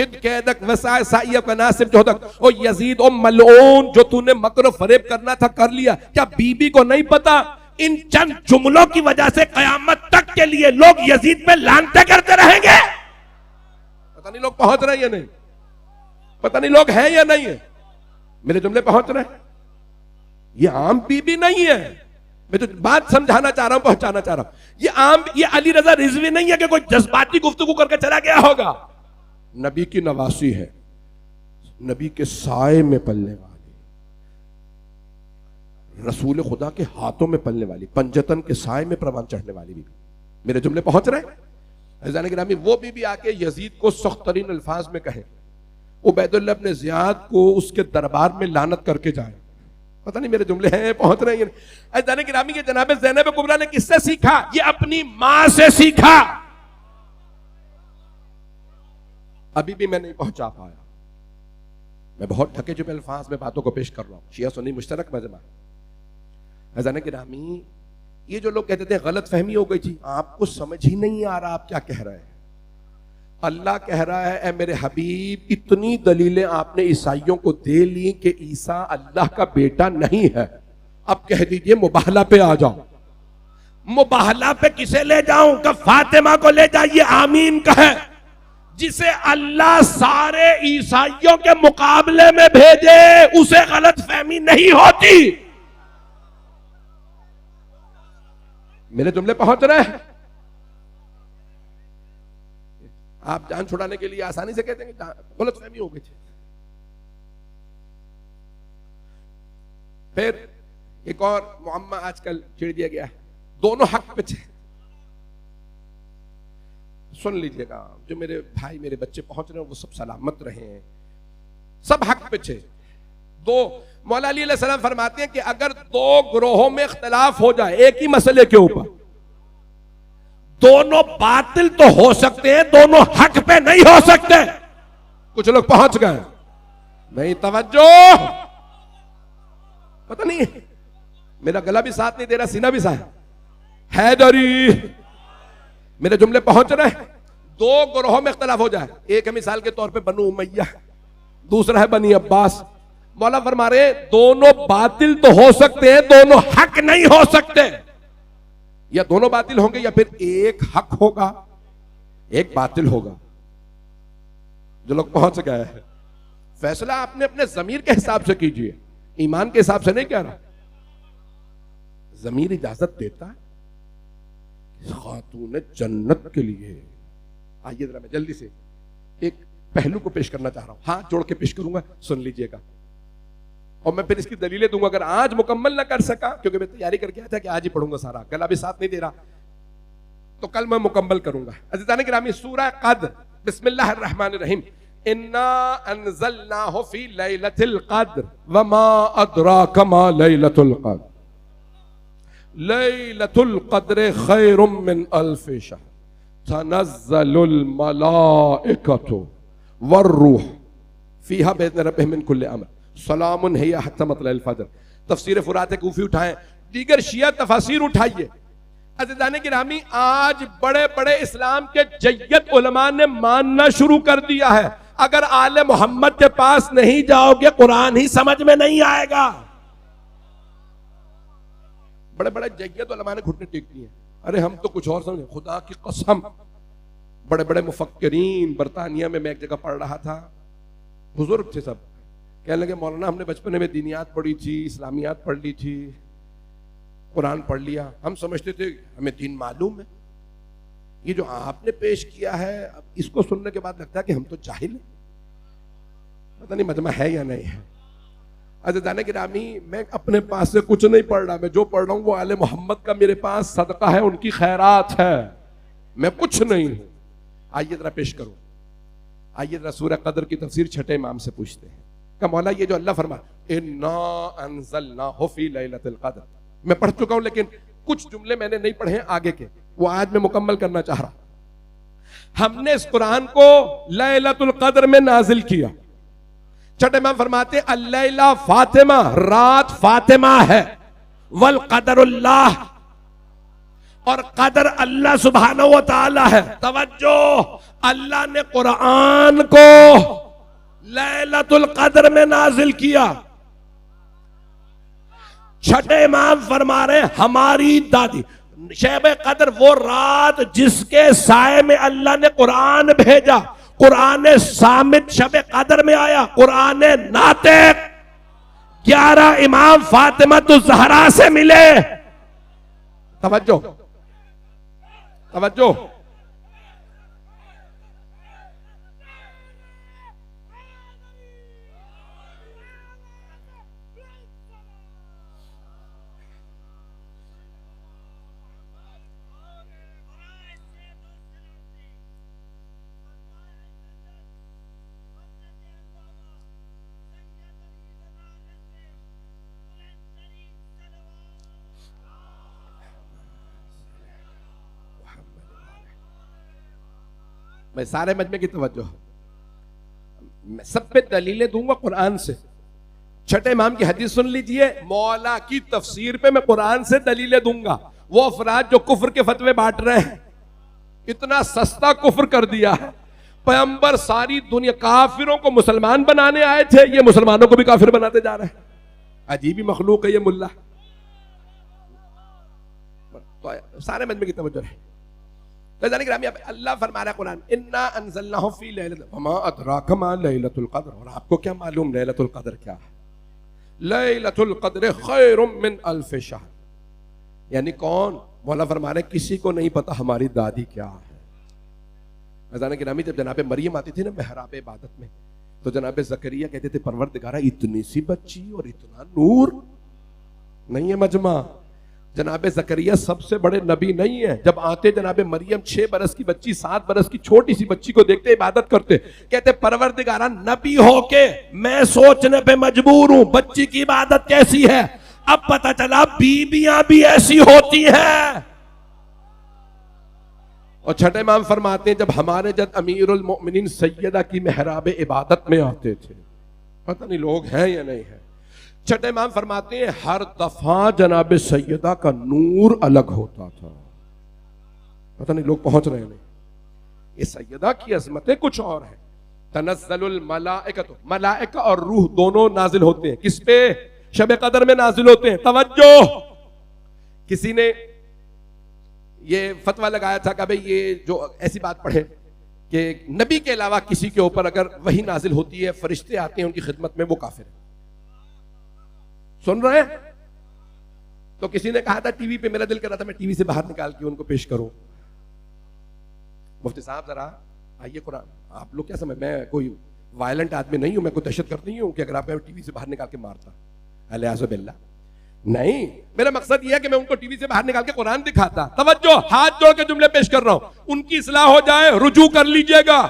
यजीद ओ मलऊन, जो तूने मकर फरेब करना था कर लिया, क्या बीबी को नहीं पता इन चंद जुमलों की वजह से कयामत तक के लिए लोग यजीद पे लानते करते रहेंगे? पता नहीं लोग पहुंच रहे हैं या नहीं, पता नहीं लोग हैं या नहीं है। मेरे जुमले पहुंच रहे हैं। ये आम बीबी नहीं है, मैं तो बात समझाना चाह रहा हूं, पहुंचाना चाह रहा हूं। ये अली रजा रिजवी नहीं है कि कोई जज्बाती गुफ्तगू करके चला गया होगा। नबी की नवासी है, नबी के साए में पलने वाली, रसूल खुदा के हाथों में पलने वाली, पंजतन के साए में प्रवान चढ़ने वाली बीबी। मेरे जुमले पहुंच रहे हैं? अज़ीज़ाने गिरामी, वो बीबी आके यजीद को सख्त तरीन अल्फाज में कहे, उबैदुल्लाह इब्न ज़ियाद को उसके दरबार में लानत करके जाए। पता नहीं मेरे जुमले हैं पहुंच रहे हैं। अज़ीज़ाने गिरामी, के जनाब ज़ैनब कुबरा ने किससे सीखा? ये अपनी मां से सीखा। अभी भी मैं नहीं पहुंचा पाया। मैं बहुत ढके चुके अल्फाज में बातों को पेश कर रहा हूं। शिया सुन्नी मुश्तरक मजमा। अज़ीज़ाने गिरामी, ये जो लोग कहते थे गलत फहमी हो गई थी, आपको समझ ही नहीं आ रहा आप क्या कह रहे हैं। अल्लाह कह रहा है, ए मेरे हबीब, इतनी दलीलें आपने ईसाइयों को दे ली कि ईसा अल्लाह का बेटा नहीं है, अब कह दीजिए मुबाहला पे आ जाओ। मुबाहला पे किसे ले जाऊं? का फातिमा को ले जाइए, आमीन कहे, जिसे अल्लाह सारे ईसाइयों के मुकाबले में भेजे, उसे गलत फहमी नहीं होती। मेरे जुमले पहुंच रहे हैं? आप जान छुड़ाने के लिए आसानी से कहते हैं कि गलत फहमी हो गई थी। फिर एक और मुअम्मा आजकल छेड़ दिया गया है, दोनों हक पे थे। सुन लीजिएगा, जो मेरे भाई मेरे बच्चे पहुंच रहे हैं वो सब सलामत रहे हैं, सब हक पे थे। दो मौला अली अलैहि सलाम फरमाते हैं कि अगर दो ग्रोहों में इख्तिलाफ हो जाए एक ही मसले के ऊपर, दोनों बातिल तो हो सकते हैं, दोनों हक पे नहीं हो सकते। कुछ लोग पहुंच गए नहीं, तवज्जो, पता नहीं मेरा गला भी साथ नहीं दे रहा, सीना भी साथ। हैदरी, मेरे जुमले पहुंच रहे। दो ग्रोहों में इख्तिलाफ हो जाए, एक है मिसाल के तौर पे बनु उमैया, दूसरा है बनी अब्बास। मौला फरमा रहे हैं दोनों बातिल तो हो सकते हैं, दोनों हक नहीं हो सकते। या दोनों बातिल होंगे या फिर एक हक होगा एक बातिल होगा। जो लोग पहुंच गए हैं, फैसला आपने अपने जमीर के हिसाब से कीजिए, ईमान के हिसाब से नहीं कह रहा। जमीर इजाजत देता है खातून जन्नत के लिए। आइए जरा मैं जल्दी से एक पहलू को पेश करना चाह रहा हूं, हाथ जोड़ के पेश करूंगा, सुन लीजिएगा और मैं फिर इसकी दलीलें दूंगा। अगर आज मुकम्मल ना कर सका, क्योंकि मैं तैयारी करके आया था कि आज ही पढ़ूंगा सारा, गला भी साथ नहीं दे रहा, तो कल मैं मुकम्मल करूंगा। अज़ीज़ान गिरामी, सूरह क़द्र, बिस्मिल्लाहिर रहमानिर रहीम। इन्ना अंज़लनाहु फी लैलतिल क़द्र वमा अदराका मा लैलतुल क़द्र लैलतुल क़द्र खैरुम मिन अल्फ़ि शहर तनज़्ज़लुल मलाइकतु वर्रूह फ़ीहा बिइज़्नि रब्बिहिम मिन कुल्लि अम्र सलामुन हिया हत्ता मतलअल फ़ज्र। तफ़सीर फ़ुरात कूफ़ी उठाएं, दीगर शिया तफ़ासीर उठाइए। अज़ीज़ान गिरामी, आज बड़े बड़े इस्लाम के जय्यद उलमा ने मानना शुरू कर दिया है, अगर आले मोहम्मद के पास नहीं जाओगे कुरान ही समझ में नहीं आएगा। बड़े बड़े जय्यद उलमा ने घुटने टेक दिए, अरे हम तो कुछ और समझे, खुदा की कसम। बड़े बड़े मुफक्किरीन, बरतानिया में मैं एक जगह पढ़ रहा था, बुजुर्ग थे सब, कहने लगे मौलाना हमने बचपन में दीनियात पढ़ी थी, इस्लामियात पढ़ ली थी, कुरान पढ़ लिया, हम समझते थे हमें दीन मालूम है। ये जो आपने पेश किया है, अब इसको सुनने के बाद लगता है कि हम तो जाहिल हैं, पता नहीं मजमा है या नहीं है। अज़ीज़ान गिरामी, मैं अपने पास से कुछ नहीं पढ़ रहा, मैं जो पढ़ रहा हूँ वो आले मोहम्मद का मेरे पास सदका है, उनकी खैरात है, मैं कुछ नहीं हूँ। आइए जरा पेश करो, आइए जरा सूरह क़द्र की तफसीर छठे इमाम से पूछते हैं। का मौला, ये जो अल्लाह फरमा इन्ना अंज़लनाहु फी लैलतिल क़द्र, मैं पढ़ चुका हूं लेकिन कुछ जुमले मैंने नहीं पढ़े हैं आगे के, वो आज मैं मुकम्मल करना चाह रहा। हमने इस कुरान को लैलतुल क़द्र में नाजिल किया। छठे इमाम फरमाते अल-लैला फातिमा, रात फातिमा है, वल क़दरुल्लाह, और कदर अल्लाह सुब्हानहु व तआला है। तवज्जो, अल्लाह ने कुरान को लैलतुल क़द्र में नाजिल किया। छठे इमाम फरमा रहे हमारी दादी शब कदर वो रात जिसके साए में अल्लाह ने कुरान भेजा। कुरान सामित शब कदर में आया, कुरान नातिक 11 इमाम फातिमा तो ज़हरा से मिले। तवज्जो तवज्जो, मैं सारे मजमे की तवज्जो, मैं सब पे दलीलें दूंगा कुरान से। छठे इमाम की हदीस सुन लीजिए, मौला की तफसीर पे मैं कुरान से दलीलें दूंगा। वो अफराद जो कुफ्र के फतवे बांट रहे हैं, इतना सस्ता कुफ्र कर दिया है। पैगंबर सारी दुनिया काफिरों को मुसलमान बनाने आए थे, ये मुसलमानों को भी काफिर बनाते जा रहे हैं। अजीब ही मखलूक है ये मुल्ला। तो सारे मजमे की तवज्जो है। अल्लाह फरमा रहा कुरान इन्ना अंज़लनाहु फी लैलतिल वमा अदराका मा लैलतुल क़द्र, और आपको क्या मालूम लैलतुल क़द्र क्या है? लैलतुल क़द्र खैरुम मिन अल्फ़ि शहर, यानी कौन? मौला फरमा रहे किसी को नहीं पता हमारी दादी क्या है। अज़ान गिरामी, जब जनाब मरियम आती थी ना महराब इबादत में, तो जनाब ज़करिया कहते थे परवरदिगारा इतनी सी बच्ची और इतना नूर। नहीं है मजमा, जनाब ज़करिया सबसे बड़े नबी नहीं है। जब आते जनाब मरियम 6 बरस की बच्ची, 7 बरस की छोटी सी बच्ची को देखते इबादत करते, कहते परवरदिगारा नबी होके मैं सोचने पे मजबूर हूं बच्ची की इबादत कैसी है। अब पता चला बीबियां भी ऐसी होती हैं। और छठे इमाम फरमाते हैं जब हमारे जब अमीरुल मोमिनीन सैयदा की महराब इबादत में आते थे, पता नहीं लोग हैं या नहीं है, छठे इमाम फरमाते हैं हर दफा जनाब सैयदा का नूर अलग होता था। पता नहीं लोग पहुंच रहे हैं नहीं। ये सैयदा की अजमतें कुछ और है। तनज़्ज़लुल मलाइकतु, मलाइका और रूह दोनों नाजिल होते हैं। किस पे? शब कदर में नाजिल होते हैं। तवज्जो, किसी ने ये फतवा लगाया था कि भाई ये जो ऐसी बात पढ़े कि नबी के अलावा किसी के ऊपर अगर वही नाजिल होती है, फरिश्ते आते हैं उनकी खिदमत में, वो काफिर है। सुन रहे हैं? तो किसी ने कहा था टीवी पे, मेरा दिल कर रहा था मैं टीवी से बाहर निकाल के उनको पेश करूं। मुफ्ती साहब जरा आइए, कुरान आप लोग क्या समझ, मैं कोई वायलेंट आदमी नहीं हूं, मैं कोई दहशतगर्द नहीं हूं कि अगर आप टीवी से बाहर निकाल के मारता, अलियाज़ुबिल्लाह नहीं। मेरा मकसद यह है कि मैं उनको टीवी से बाहर निकाल के कुरान दिखाता। तवज्जो, हाथ जोड़ के जुमले पेश कर रहा हूं, उनकी इस्लाह हो जाए, रुजू कर लीजिएगा।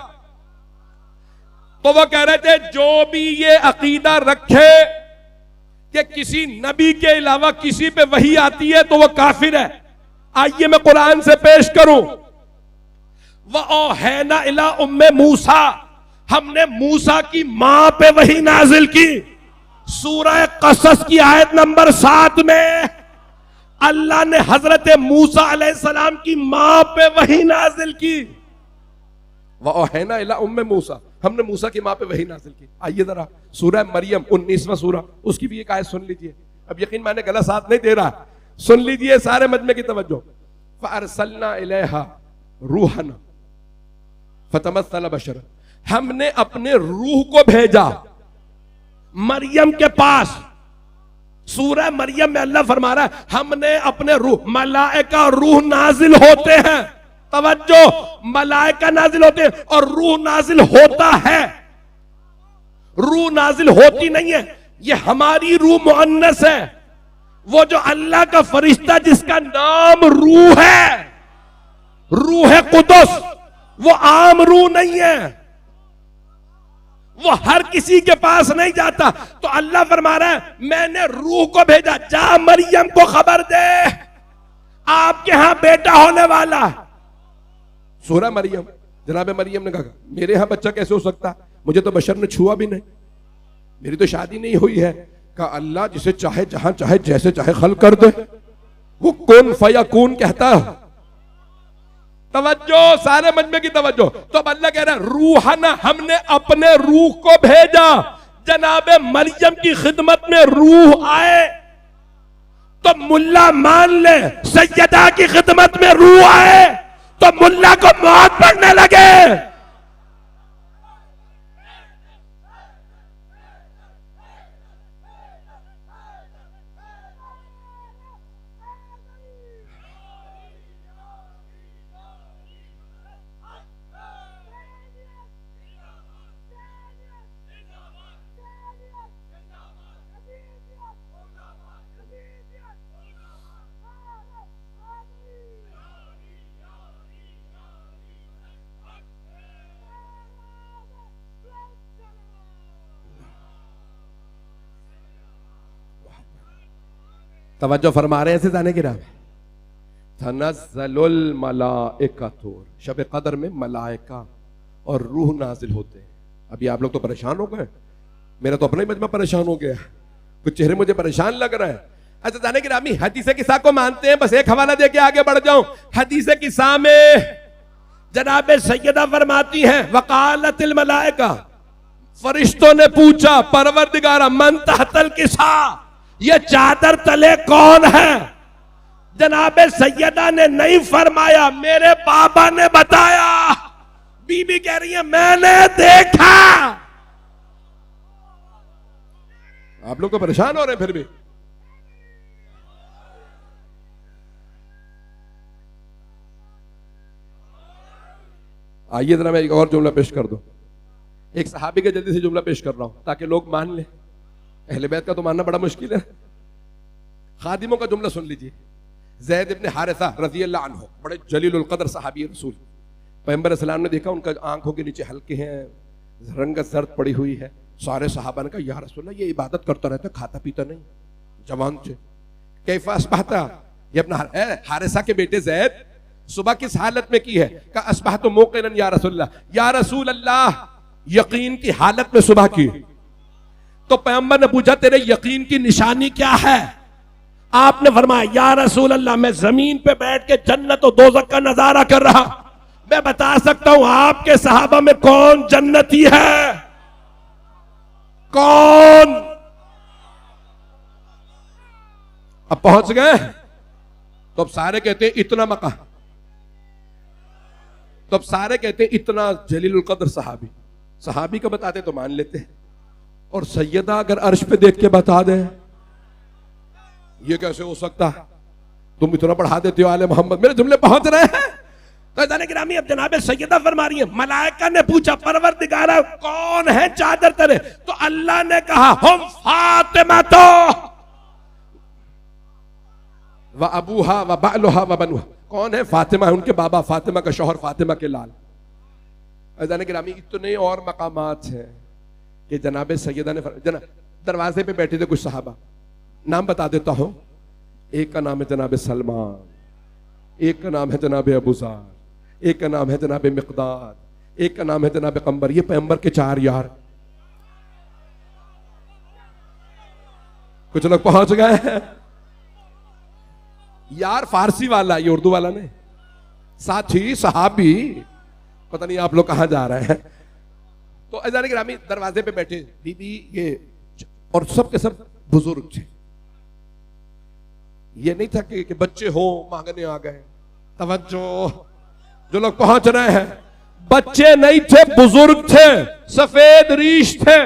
तो वो कह रहे थे जो भी ये अकीदा रखे कि किसी नबी के अलावा किसी पे वही आती है तो वो काफिर है। आइए मैं कुरान से पेश करूं। वअौहैना इला उम्मे मूसा, हमने मूसा की मां पे वही नाजिल की। सूरह कसस की आयत नंबर 7 में अल्लाह ने हजरत मूसा अलैहिस्सलाम की मां पे वही नाजिल की। वअौहैना इला उम्मे मूसा, हमने मूसा की मां पे वही नाजिल की। आइए जरा सूरह मरियम 19वां सूरा, उसकी भी एक आयत सुन लीजिए। अब यकीन मैंने गलत साथ नहीं दे रहा, सुन लीजिए सारे मजमे की तवज्जो। फअरसलना इलैहा रूहना फतमस्सल बशरा, हमने अपने रूह को भेजा मरियम के पास। सूरह मरियम में अल्लाह फरमा रहा है हमने अपने रूह, मलाइका रूह नाजिल होते हैं। तवज्जो, मलाइका नाजिल होते हैं और रूह नाजिल होता है। रूह नाजिल होती नहीं है, ये हमारी रूह मुअन्नस है। वो जो अल्लाह का फरिश्ता जिसका नाम रूह है, रूह कुदस, वो आम रूह नहीं है, वो हर किसी के पास नहीं जाता। तो अल्लाह फरमा रहा है मैंने रूह को भेजा, जा मरियम को खबर दे आपके यहां बेटा होने वाला। सूरह मरियम, जनाब मरियम ने कहा मेरे यहां बच्चा कैसे हो सकता, मुझे तो बशर ने छुआ भी नहीं, मेरी तो शादी नहीं हुई है। कहा अल्लाह जिसे चाहे जहां चाहे जैसे चाहे खल्क कर दे, वो कुन फयकून कहता है। तवज्जो, सारे मजमे की तवज्जो। तो अब अल्लाह कह रहा है रूहना, हमने अपने रूह को भेजा। जनाबे मरियम की खिदमत में रूह आए तो मुल्ला मान ले, सैयदा की खिदमत में रूह आए तो मुल्ला को मौत पड़ने लगे। तवज्जो फरमा रहे हैं ऐसे जाने की राह में। तनज़्ज़लुल मलाइकतु, शब कदर में मलाइका और रूह नाजिल होते हैं। अभी आप लोग तो परेशान हो गए, मेरा तो अपना ही मजमा परेशान हो गया, कुछ चेहरे मुझे परेशान लग रहा है। अच्छा जाने की रामी, हदीसे किस्सा को मानते हैं, बस एक हवाला देके आगे बढ़ जाऊं। हदीसे किस्सा में जनाबे सैयदा फरमाती हैं वकालतिल मलाइका, फरिश्तों ने पूछा परवरदिगारा मन तहतल किसा, ये चादर तले कौन है। जनाबे सैयदा ने नहीं फरमाया, मेरे बाबा ने बताया। बीबी कह रही है मैंने देखा। आप लोग तो परेशान हो रहे हैं फिर भी। आइए जरा मैं एक और जुमला पेश कर दूं। एक सहाबी के जल्दी से जुमला पेश कर रहा हूं ताकि लोग मान लें। अहले बैत का तो मानना बड़ा मुश्किल है। खादिमों का जुमला सुन लीजिए। ज़ैद इब्न हारिसा रज़ी अल्लाह अन्हु, बड़े जलीलुल क़द्र सहाबी रसूल, पैगंबर सलाम ने देखा उनका आंखों के नीचे हल्के हैं, रंगत जर्द पड़ी हुई है। सारे सहाबा ने कहा या रसूलल्लाह ये इबादत करता रहता, खाता पीता नहीं, जवान से। कैफा अस्बहता, ये अपना हारिसा के बेटे ज़ैद सुबह किस हालत में की है। कहा अस्बहतु मुक़िनन या रसूलल्लाह, या रसूल अल्लाह यकीन की हालत में सुबह की। तो पैगंबर ने पूछा तेरे यकीन की निशानी क्या है। आपने फरमाया या रसूल अल्लाह मैं जमीन पे बैठ के जन्नत और दोज़ख का नजारा कर रहा, मैं बता सकता हूं आपके सहाबा में कौन जन्नती है, कौन। अब पहुंच गए तो अब सारे कहते हैं इतना मका, तो अब सारे कहते हैं इतना जलीलुल कद्र सहाबी। सहाबी का बताते तो मान लेते हैं, और सैयदा अगर अर्श पे देख के बता दे, ये कैसे हो सकता है? तुम इतना बढ़ा देते हो आले मोहम्मद, मेरे जुमले पहुंच रहे हैं। तो जाने गिरामी अब जनाबे सैयदा फरमा रही है, मलाइका ने पूछा परवरदिगारा कौन है चादर तेरे? तो अल्लाह ने कहा हम फातिमा तो व अबूहा व बालुहा व बनुहा। कौन है? फातिमा है, उनके बाबा, फातिमा का शौहर, फातिमा के लाल। जाने गिरामी इतने और मकामात हैं कि जनाबे सैयदा ने दरवाजे पे बैठे थे कुछ सहाबा, नाम बता देता हूं। एक का नाम है जनाब सलमान, एक का नाम है जनाब अबूजार, एक का नाम है जनाब मिक़दाद, एक का नाम है जनाब कंबर। ये पैगंबर के 4 यार। कुछ लोग पहुंच गए हैं। यार फारसी वाला, ये उर्दू वाला नहीं। साथी सहाबी, पता नहीं आप लोग कहां जा रहे हैं। तो अज़ान गिरामी दरवाजे पे बैठे बीबी ये, और सब के सब बुजुर्ग थे। ये नहीं था कि बच्चे हो मांगने आ गए। तवज्जो, जो लोग पहुंच रहे हैं, बच्चे नहीं थे, बुजुर्ग थे, सफेद रीश थे।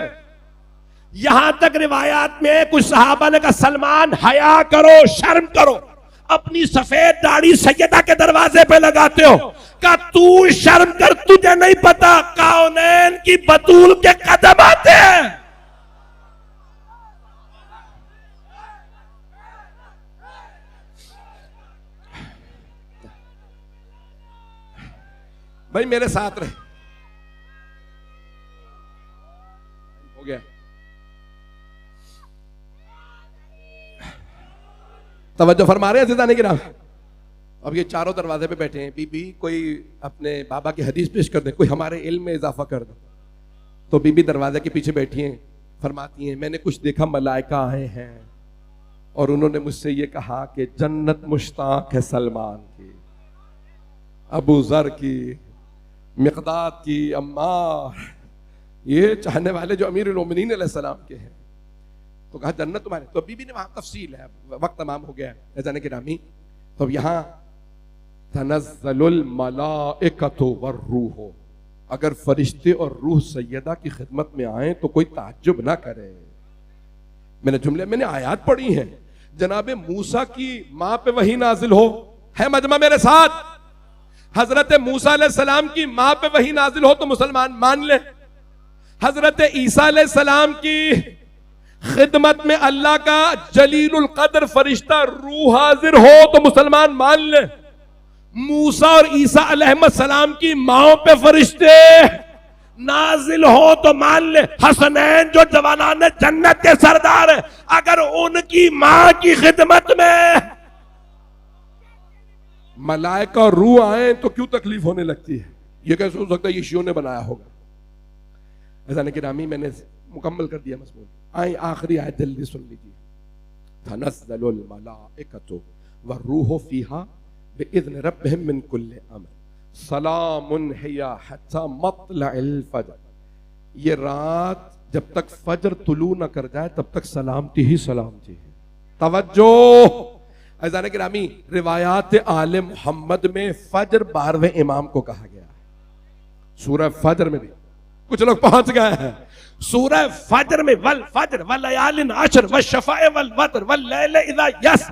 यहां तक रिवायात में कुछ सहाबा ने कहा सलमान हया करो, शर्म करो, अपनी सफेद दाढ़ी सैयदा के दरवाजे पे लगाते हो। का तू शर्म कर, तुझे नहीं पता कौनैन की बतूल के कदम आते हैं। भाई मेरे साथ रहे, हो गया। तवज्जो फरमा रहे हैं ज़िंदा नहीं गिरा। अब ये चारों दरवाजे पे बैठे हैं। बीबी कोई अपने बाबा की हदीस पेश कर दे, कोई हमारे इल्म में इजाफा कर दे। तो बीबी दरवाजे के पीछे बैठी हैं, फरमाती हैं मैंने कुछ देखा, मलाइका आए हैं और उन्होंने मुझसे ये कहा कि जन्नत मुश्ताक है सलमान की, अबू जर की, मिक़दाद की, अम्मार, ये चाहने वाले जो अमीरुल मोमिनीन अलैहिस्सलाम के हैं। तो कहा जन्नत तुम्हारे। तो बीबी ने वहां तफसील है, वक्त तमाम हो गया है जाने के नामी। तो अब यहां तनज़्ज़लुल मलाइकतु वर्रूह, अगर फरिश्ते और रूह सैयदा की खिदमत में आए तो कोई ताज्जुब ना करे। मैंने आयात पढ़ी है, जनाबे मूसा की मां पे वही नाजिल हो, है मजमा मेरे साथ, हजरत मूसा अलैहिस्सलाम की मां पे वही नाजिल हो तो मुसलमान मान ले। हजरत ईसा अलैहिस्सलाम की खिदमत में अल्लाह का जलीलुल कद्र फरिश्ता रूह हाजिर हो तो मुसलमान मान ले। मूसा और ईसा अलैहिस्सलाम की माओ पे फरिश्ते नाजिल हो तो मान ले। हसनैन जो जवानान जन्नत के सरदार है, अगर उनकी मां की खिदमत में मलाइका और रूह आए तो क्यों तकलीफ होने लगती है? ये कैसे हो सकता है? ये शियों ने बनाया होगा। ऐसा नहीं कि रामी मैंने मुकम्मल कर दिया मज़मून। आए आखिरी आयत जल्दी सुन लीजिए। तनज़्ज़लुल मलाइकतु वर्रूहु फीहा बिइज़्नि रब्बिहिम मिन कुल्लि अम्र सलामुन हिया हत्ता मत्लइल फज्र। ये रात जब तक फजर तुलू न कर जाए तब तक सलामती ही सलामती है। तवज्जो अज़ान गिरामी, रिवायात आले मोहम्मद में फजर 12वें इमाम को कहा गया है। सूरह फजर में भी कुछ लोग पहुंच गए हैं। सूरह फजर में वल फजर वल लयालिन अशर वल शफ़ाए वल वतर वल लैल इज़ा यस,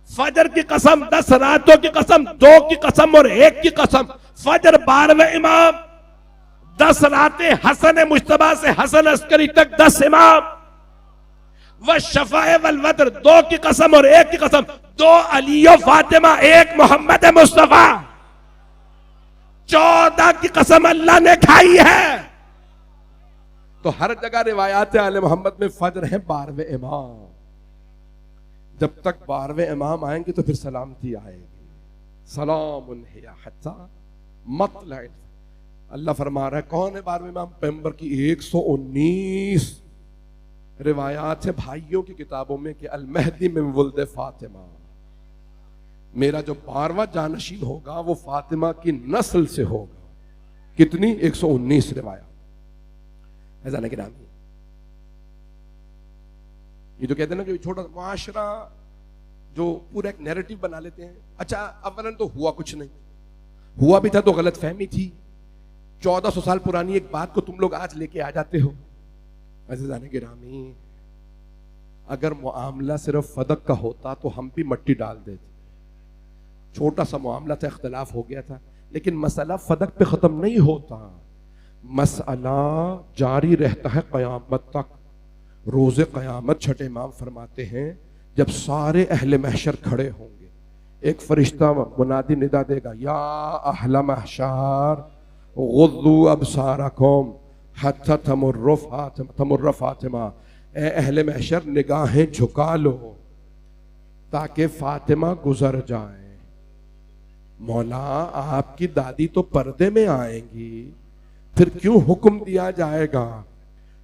फजर की कसम, 10 रातों की कसम, 2 की कसम और 1 की कसम। फजर 12वें इमाम, 10 रातें हसन मुश्तबा से हसन अस्करी तक 10 इमाम। वह शफ़ाए वल वतर, 2 की कसम और 1 की कसम, 2 अली और फातिमा, 1 मोहम्मद मुस्तफा। 14 की कसम अल्लाह ने खाई है। तो हर जगह रिवायात आले मोहम्मद में फजर है 12वें इमाम। जब तक 12वें इमाम आएंगे तो फिर सलामती आएगी। सलामुन हिया हत्ता मत्लइल। अल्लाह फरमा रहा है कौन है 12वें इमाम? पैगंबर की 119 रिवायात है भाइयों की किताबों में कि अल महदी मिन वुल्द फातिमा, मेरा जो 12वां जानशीन होगा वो फातिमा की नस्ल से होगा। कितनी? 119 रिवाया। ऐसा नहीं गिरामी, ये जो कहते हैं ना कि छोटा मुआशरा जो पूरा एक नैरेटिव बना लेते हैं। अच्छा, अवलन तो हुआ कुछ नहीं, हुआ भी था तो गलत फहमी थी। 1400 साल पुरानी एक बात को तुम लोग आज लेके आ जाते हो। अज़ीज़ान गिरामी, अगर मुआमला सिर्फ फदक का होता तो हम भी मट्टी डाल देते। छोटा सा मामला था, इख्तलाफ हो गया था, लेकिन मसला फदक पे खत्म नहीं होता, मसला जारी रहता है क़यामत तक। रोज़े क़यामत छठे इमाम फरमाते हैं जब सारे अहले महशर खड़े होंगे, एक फरिश्ता मुनादी निदा देगा, या अहला महशर गुद्दू अबसारकुम हत्ता तमुर्र फातिमा, ए अहले महशर निगाहें झुका लो ताकि फातिमा गुजर जाए। मौला, आपकी दादी तो पर्दे में आएंगी, फिर क्यों हुक्म दिया जाएगा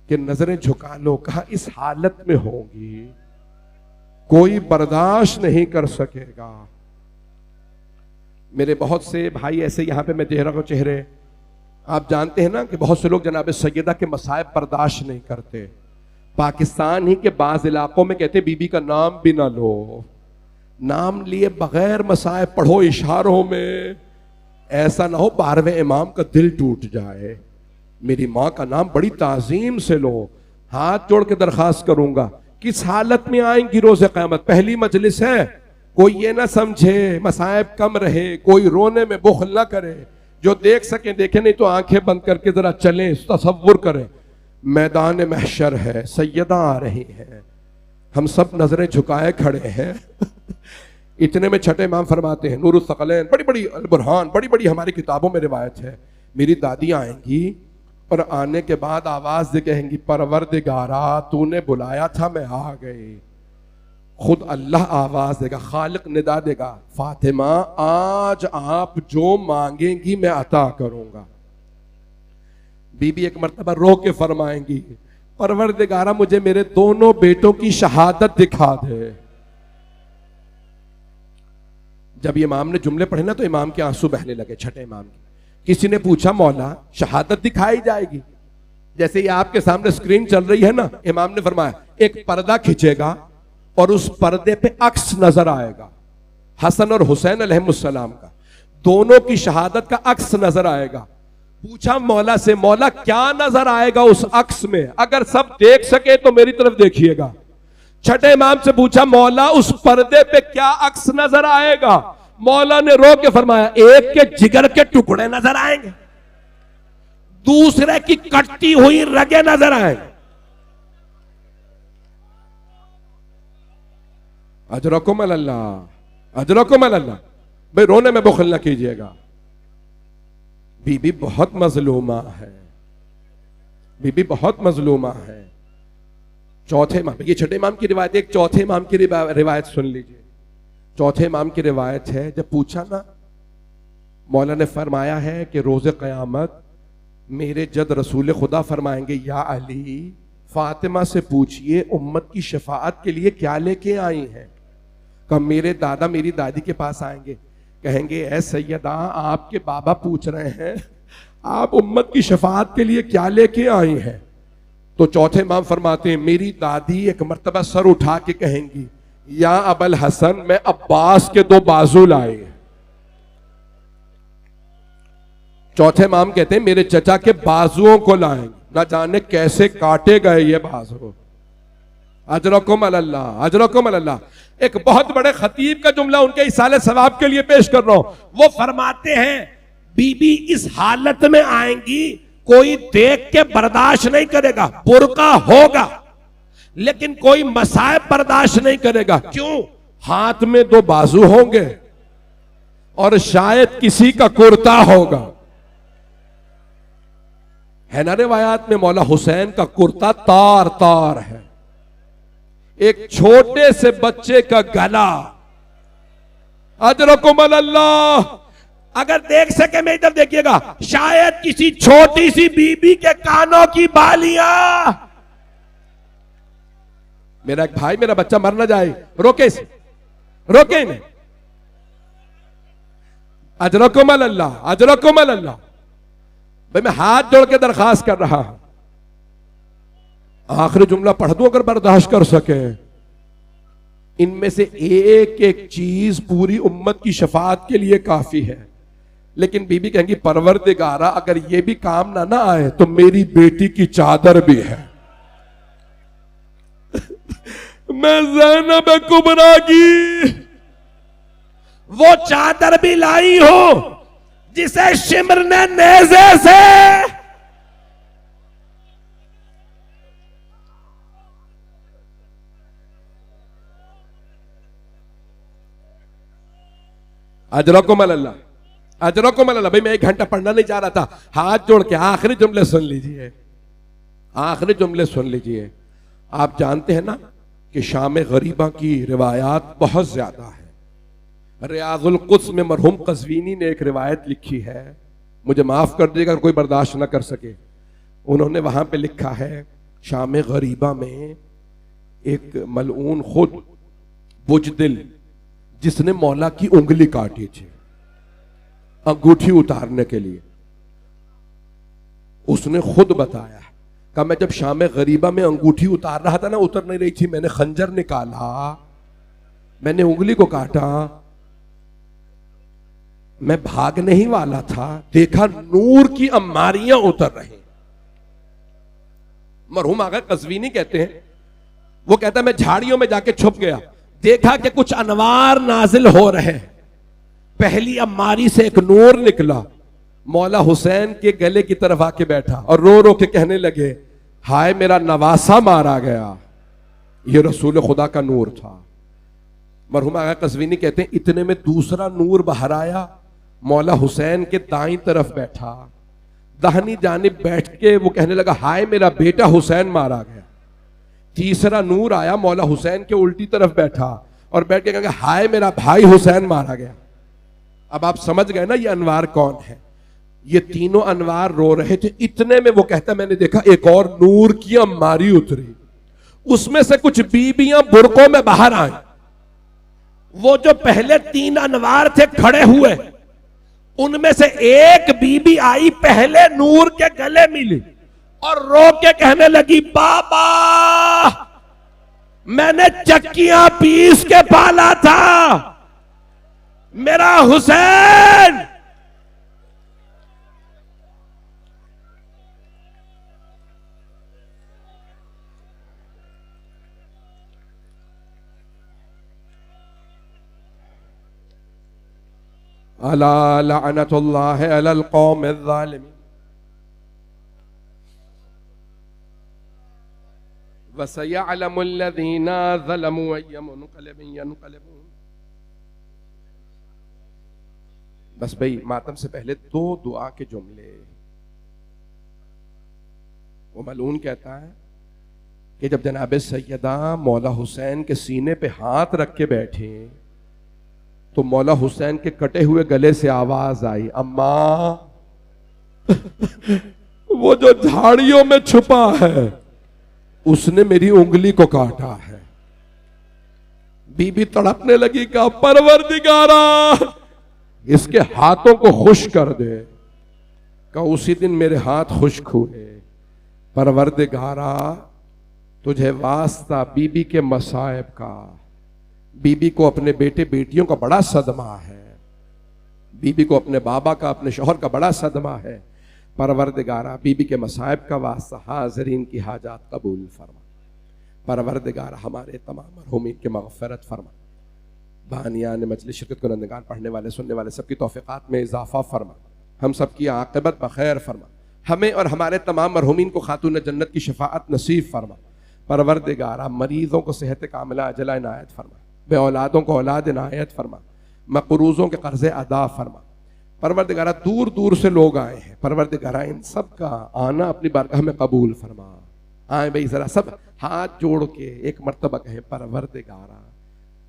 कि नजरें झुका लो? कहा इस हालत में होंगी, कोई बर्दाश्त नहीं कर सकेगा। मेरे बहुत से भाई ऐसे यहां पे मैं देख रहा हूं चेहरे, आप जानते हैं ना कि बहुत से लोग जनाब सैयदा के मसाइब बर्दाश्त नहीं करते। पाकिस्तान ही के बाज इलाकों में कहते बीबी का नाम भी ना लो, नाम लिए बगैर मसाइब पढ़ो इशारों में, ऐसा ना हो 12वें इमाम का दिल टूट जाए। मेरी माँ का नाम बड़ी ताजीम से लो। हाथ जोड़ के दरखास्त करूंगा, किस हालत में आएंगी रोज़े क़यामत? पहली मजलिस है, कोई ये ना समझे मसाइब कम रहे, कोई रोने में बुख़ल ना करे। जो देख सके देखे, नहीं तो आंखें बंद करके जरा चलें, तसव्वुर करें मैदान महशर है, सैयदा आ रही है, हम सब नजरें झुकाए खड़े हैं। इतने में छठे इमाम फरमाते हैं, नूरुस सकलैन, बड़ी बड़ी अल-बुरहान, बड़ी बड़ी हमारी किताबों में रिवायत है, मेरी दादी आएंगी और आने के बाद आवाज दे कहेंगी, परवरदिगारा तूने बुलाया था, मैं आ गई। खुद अल्लाह आवाज देगा, खालिक निदा देगा, फातिमा आज आप जो मांगेंगी मैं अता करूंगा। बीबी एक मर्तबा रो के फरमाएंगी, परवरदिगारा मुझे मेरे दोनों बेटों की शहादत दिखा दे। जब इमाम ने जुमले पढ़े ना तो इमाम के आंसू बहने लगे, छठे इमाम के। किसी ने पूछा, मौला शहादत दिखाई जाएगी? जैसे ये आपके सामने स्क्रीन चल रही है ना, इमाम ने फरमाया एक पर्दा खींचेगा और उस पर्दे पे अक्स नजर आएगा, हसन और हुसैन अलैहिस्सलाम का, दोनों की शहादत का अक्स नजर आएगा। पूछा मौला से, मौला क्या नजर आएगा उस अक्स में? अगर सब देख सके तो मेरी तरफ देखिएगा। छठे इमाम से पूछा, मौला उस पर्दे पे क्या अक्स नजर आएगा? मौला ने रो के फरमाया, एक के जिगर के टुकड़े नजर आएंगे, दूसरे की कटती हुई रगे नजर आएंगे। अजरकुम अल्लाह, अजरकुम अल्लाह। भाई रोने में बुखल ना कीजिएगा। बीबी बहुत मजलूमा है, बीबी बहुत मजलूमा है। चौथे इमाम, ये छठे इमाम की रिवायत, एक चौथे इमाम की रिवायत सुन लीजिए। चौथे इमाम की रिवायत है, जब पूछा ना, मौला ने फरमाया है कि रोज़े क़यामत मेरे जद रसूल खुदा फरमाएंगे, या अली फातिमा से पूछिए उम्मत की शफाअत के लिए क्या लेके आई हैं। कब मेरे दादा मेरी दादी के पास आएंगे, कहेंगे ऐ सैयदा आपके बाबा पूछ रहे हैं आप उम्मत की शफाअत के लिए क्या लेके आई हैं। तो चौथे इमाम फरमाते हैं, मेरी दादी एक मर्तबा सर उठा के कहेंगी, या अबल हसन मैं अब्बास के 2 बाजू लाए। चौथे इमाम कहते हैं मेरे चचा के बाजुओं को लाएंगे, ना जाने कैसे काटे गए ये बाजू। अजरकुम अल्लाह, अजरकुम अल्लाह। एक बहुत बड़े खतीब का जुमला उनके इसाले सवाब के लिए पेश कर रहा हूं। वो फरमाते हैं बीबी इस हालत में आएंगी, कोई देख के बर्दाश्त नहीं करेगा, बुर्का होगा लेकिन कोई मसाइब बर्दाश्त नहीं करेगा। क्यों? हाथ में 2 बाजू होंगे और शायद किसी का कुर्ता होगा। है ना रिवायात में मौला हुसैन का कुर्ता तार तार है, एक छोटे से बच्चे का गला। अजरकुम अल्लाह। अगर देख सके मैं इधर देखिएगा, शायद किसी छोटी सी बीबी के कानों की बालियां। मेरा एक भाई, मेरा बच्चा मर ना जाए, रोके इसे, रोके इन्हें। अजरकुम अल्लाह, अजरकुम अल्लाह। भाई मैं हाथ जोड़ के दरखास्त कर रहा हूं, आखिरी जुमला पढ़ दूं अगर बर्दाश्त कर सके। इनमें से एक एक चीज पूरी उम्मत की शफाअत के लिए काफी है, लेकिन बीबी कहेंगी परवरदिगारा अगर ये भी काम ना आए तो मेरी बेटी की चादर भी है। मैं ज़ैनब कुबरा की वो चादर भी लाई हो जिसे शिमर ने नेज़े से अजरकुम अल्लाह, अजरकुम अल्लाह। भाई मैं 1 घंटा पढ़ना नहीं चाह रहा था, हाथ जोड़ के आखिरी जुमले सुन लीजिए, आखिरी जुमले सुन लीजिए। आप जानते हैं ना कि शाम गरीबा की रिवायात बहुत ज्यादा है। रियाजुल कुद्स में मरहूम कज़वीनी ने एक रिवायत लिखी है, मुझे माफ कर दीजिएगा अगर कोई बर्दाश्त ना कर सके। उन्होंने वहां पे लिखा है शाम गरीबा में एक मलऊन खुद बुजदिल जिसने मौला की उंगली काटी थी अंगूठी उतारने के लिए, उसने खुद बताया कि मैं जब शाम गरीबा में अंगूठी उतार रहा था ना, उतर नहीं रही थी, मैंने खंजर निकाला, मैंने उंगली को काटा, मैं भागने ही वाला था, देखा नूर की अम्मारियां उतर रही। मरहूम आगा कज़वीनी कहते हैं, वो कहता मैं झाड़ियों में जाके छुप गया, देखा कि कुछ अनवार नाजिल हो रहे हैं। पहली अम्मारी से एक नूर निकला, मौला हुसैन के गले की तरफ आके बैठा और रो रो के कहने लगे हाय मेरा नवासा मारा गया। ये रसूल खुदा का नूर था। मरहूम आगा कज़वीनी कहते हैं इतने में दूसरा नूर बाहर आया, मौला हुसैन के दाईं तरफ बैठा, दाहिनी जानिब बैठ के वो कहने लगा हाय मेरा बेटा हुसैन मारा गया। तीसरा नूर आया, मौला हुसैन के उल्टी तरफ बैठा और बैठ के कहा हाय मेरा भाई हुसैन मारा गया। अब आप समझ गए ना ये अनवार कौन है। ये तीनों अनवार रो रहे थे, इतने में वो कहता मैंने देखा एक और नूर की अम्मारी उतरी, उसमें से कुछ बीबियां बुरकों में बाहर आई। वो जो पहले 3 अनवार थे खड़े हुए, उनमें से एक बीबी आई, पहले नूर के गले मिली और रो के कहने लगी बाबा मैंने चक्कियां पीस के पाला था मेरा हुसैन। अला लअनतुल्लाहि अलल कौमिज़ ज़ालिमीन वसयअलमुल्लज़ीना ज़लमू अय्य मुनक़लिबिन यनक़लिबून। बस भाई मातम से पहले 2 दुआ के जुमले। वो मलून कहता है कि जब जनाब सैयदा मौला हुसैन के सीने पे हाथ रख के बैठे तो मौला हुसैन के कटे हुए गले से आवाज आई अम्मा वो जो झाड़ियों में छुपा है उसने मेरी उंगली को काटा है। बीबी तड़पने लगी, कहा परवरदिगारा इसके हाथों को खुश कर दे। कहा उसी दिन मेरे हाथ खुश्क हुए। परवरदिगारा तुझे वास्ता बीबी के मसाइब का, बीबी को अपने बेटे बेटियों का बड़ा सदमा है, बीबी को अपने बाबा का अपने शौहर का बड़ा सदमा है। परवरदिगारा बीबी के मसाइब का वास्ता हाज़रीन की हाजात कबूल फरमा। परवरदिगारा हमारे तमाम मरहूमीन के मग़फ़िरत फरमा। बानियान मजलिस शिरकत कुनंदगान पढ़ने वाले सुनने वाले सबकी तौफ़ीक़ात में इजाफ़ा फरमा। हम सब की आक़िबत बख़ैर फरमा। हमें और हमारे तमाम मरहूमीन को खातून जन्नत की शफ़ाअत नसीब फरमा। परवरदिगारा मरीज़ों को सेहत कामिला अजला इनायत फरमा, बे औलादों को औलाद इनायत फरमा, मक़रूज़ों के कर्ज़े अदा फरमा। परवरदिगारा दूर दूर से लोग आए हैं, परवरदिगारा इन सब का आना अपनी बारगाह में कबूल फरमा। आए भाई जरा सब हाथ जोड़ के एक मर्तबा कहें परवरदिगारा।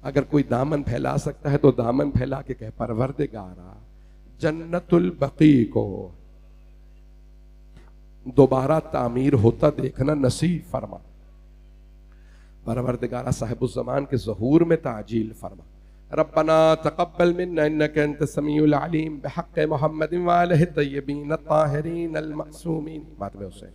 अगर कोई दामन फैला सकता है तो दामन फैला के कहे परवरदिगारा जन्नतुल बकी को दोबारा तामीर होता देखना नसीब फरमा। परवरदिगारा साहिबुज़्ज़मान के ज़हूर में ताजील फरमा। रब्बना तक़ब्बल मिन्ना इन्नका अंतस समीउल अलीम बिहक़्क़ि मुहम्मदिन व आलिहि तय्यबीन अत्ताहिरीन अल मअसूमीन। मातमे हुसैन।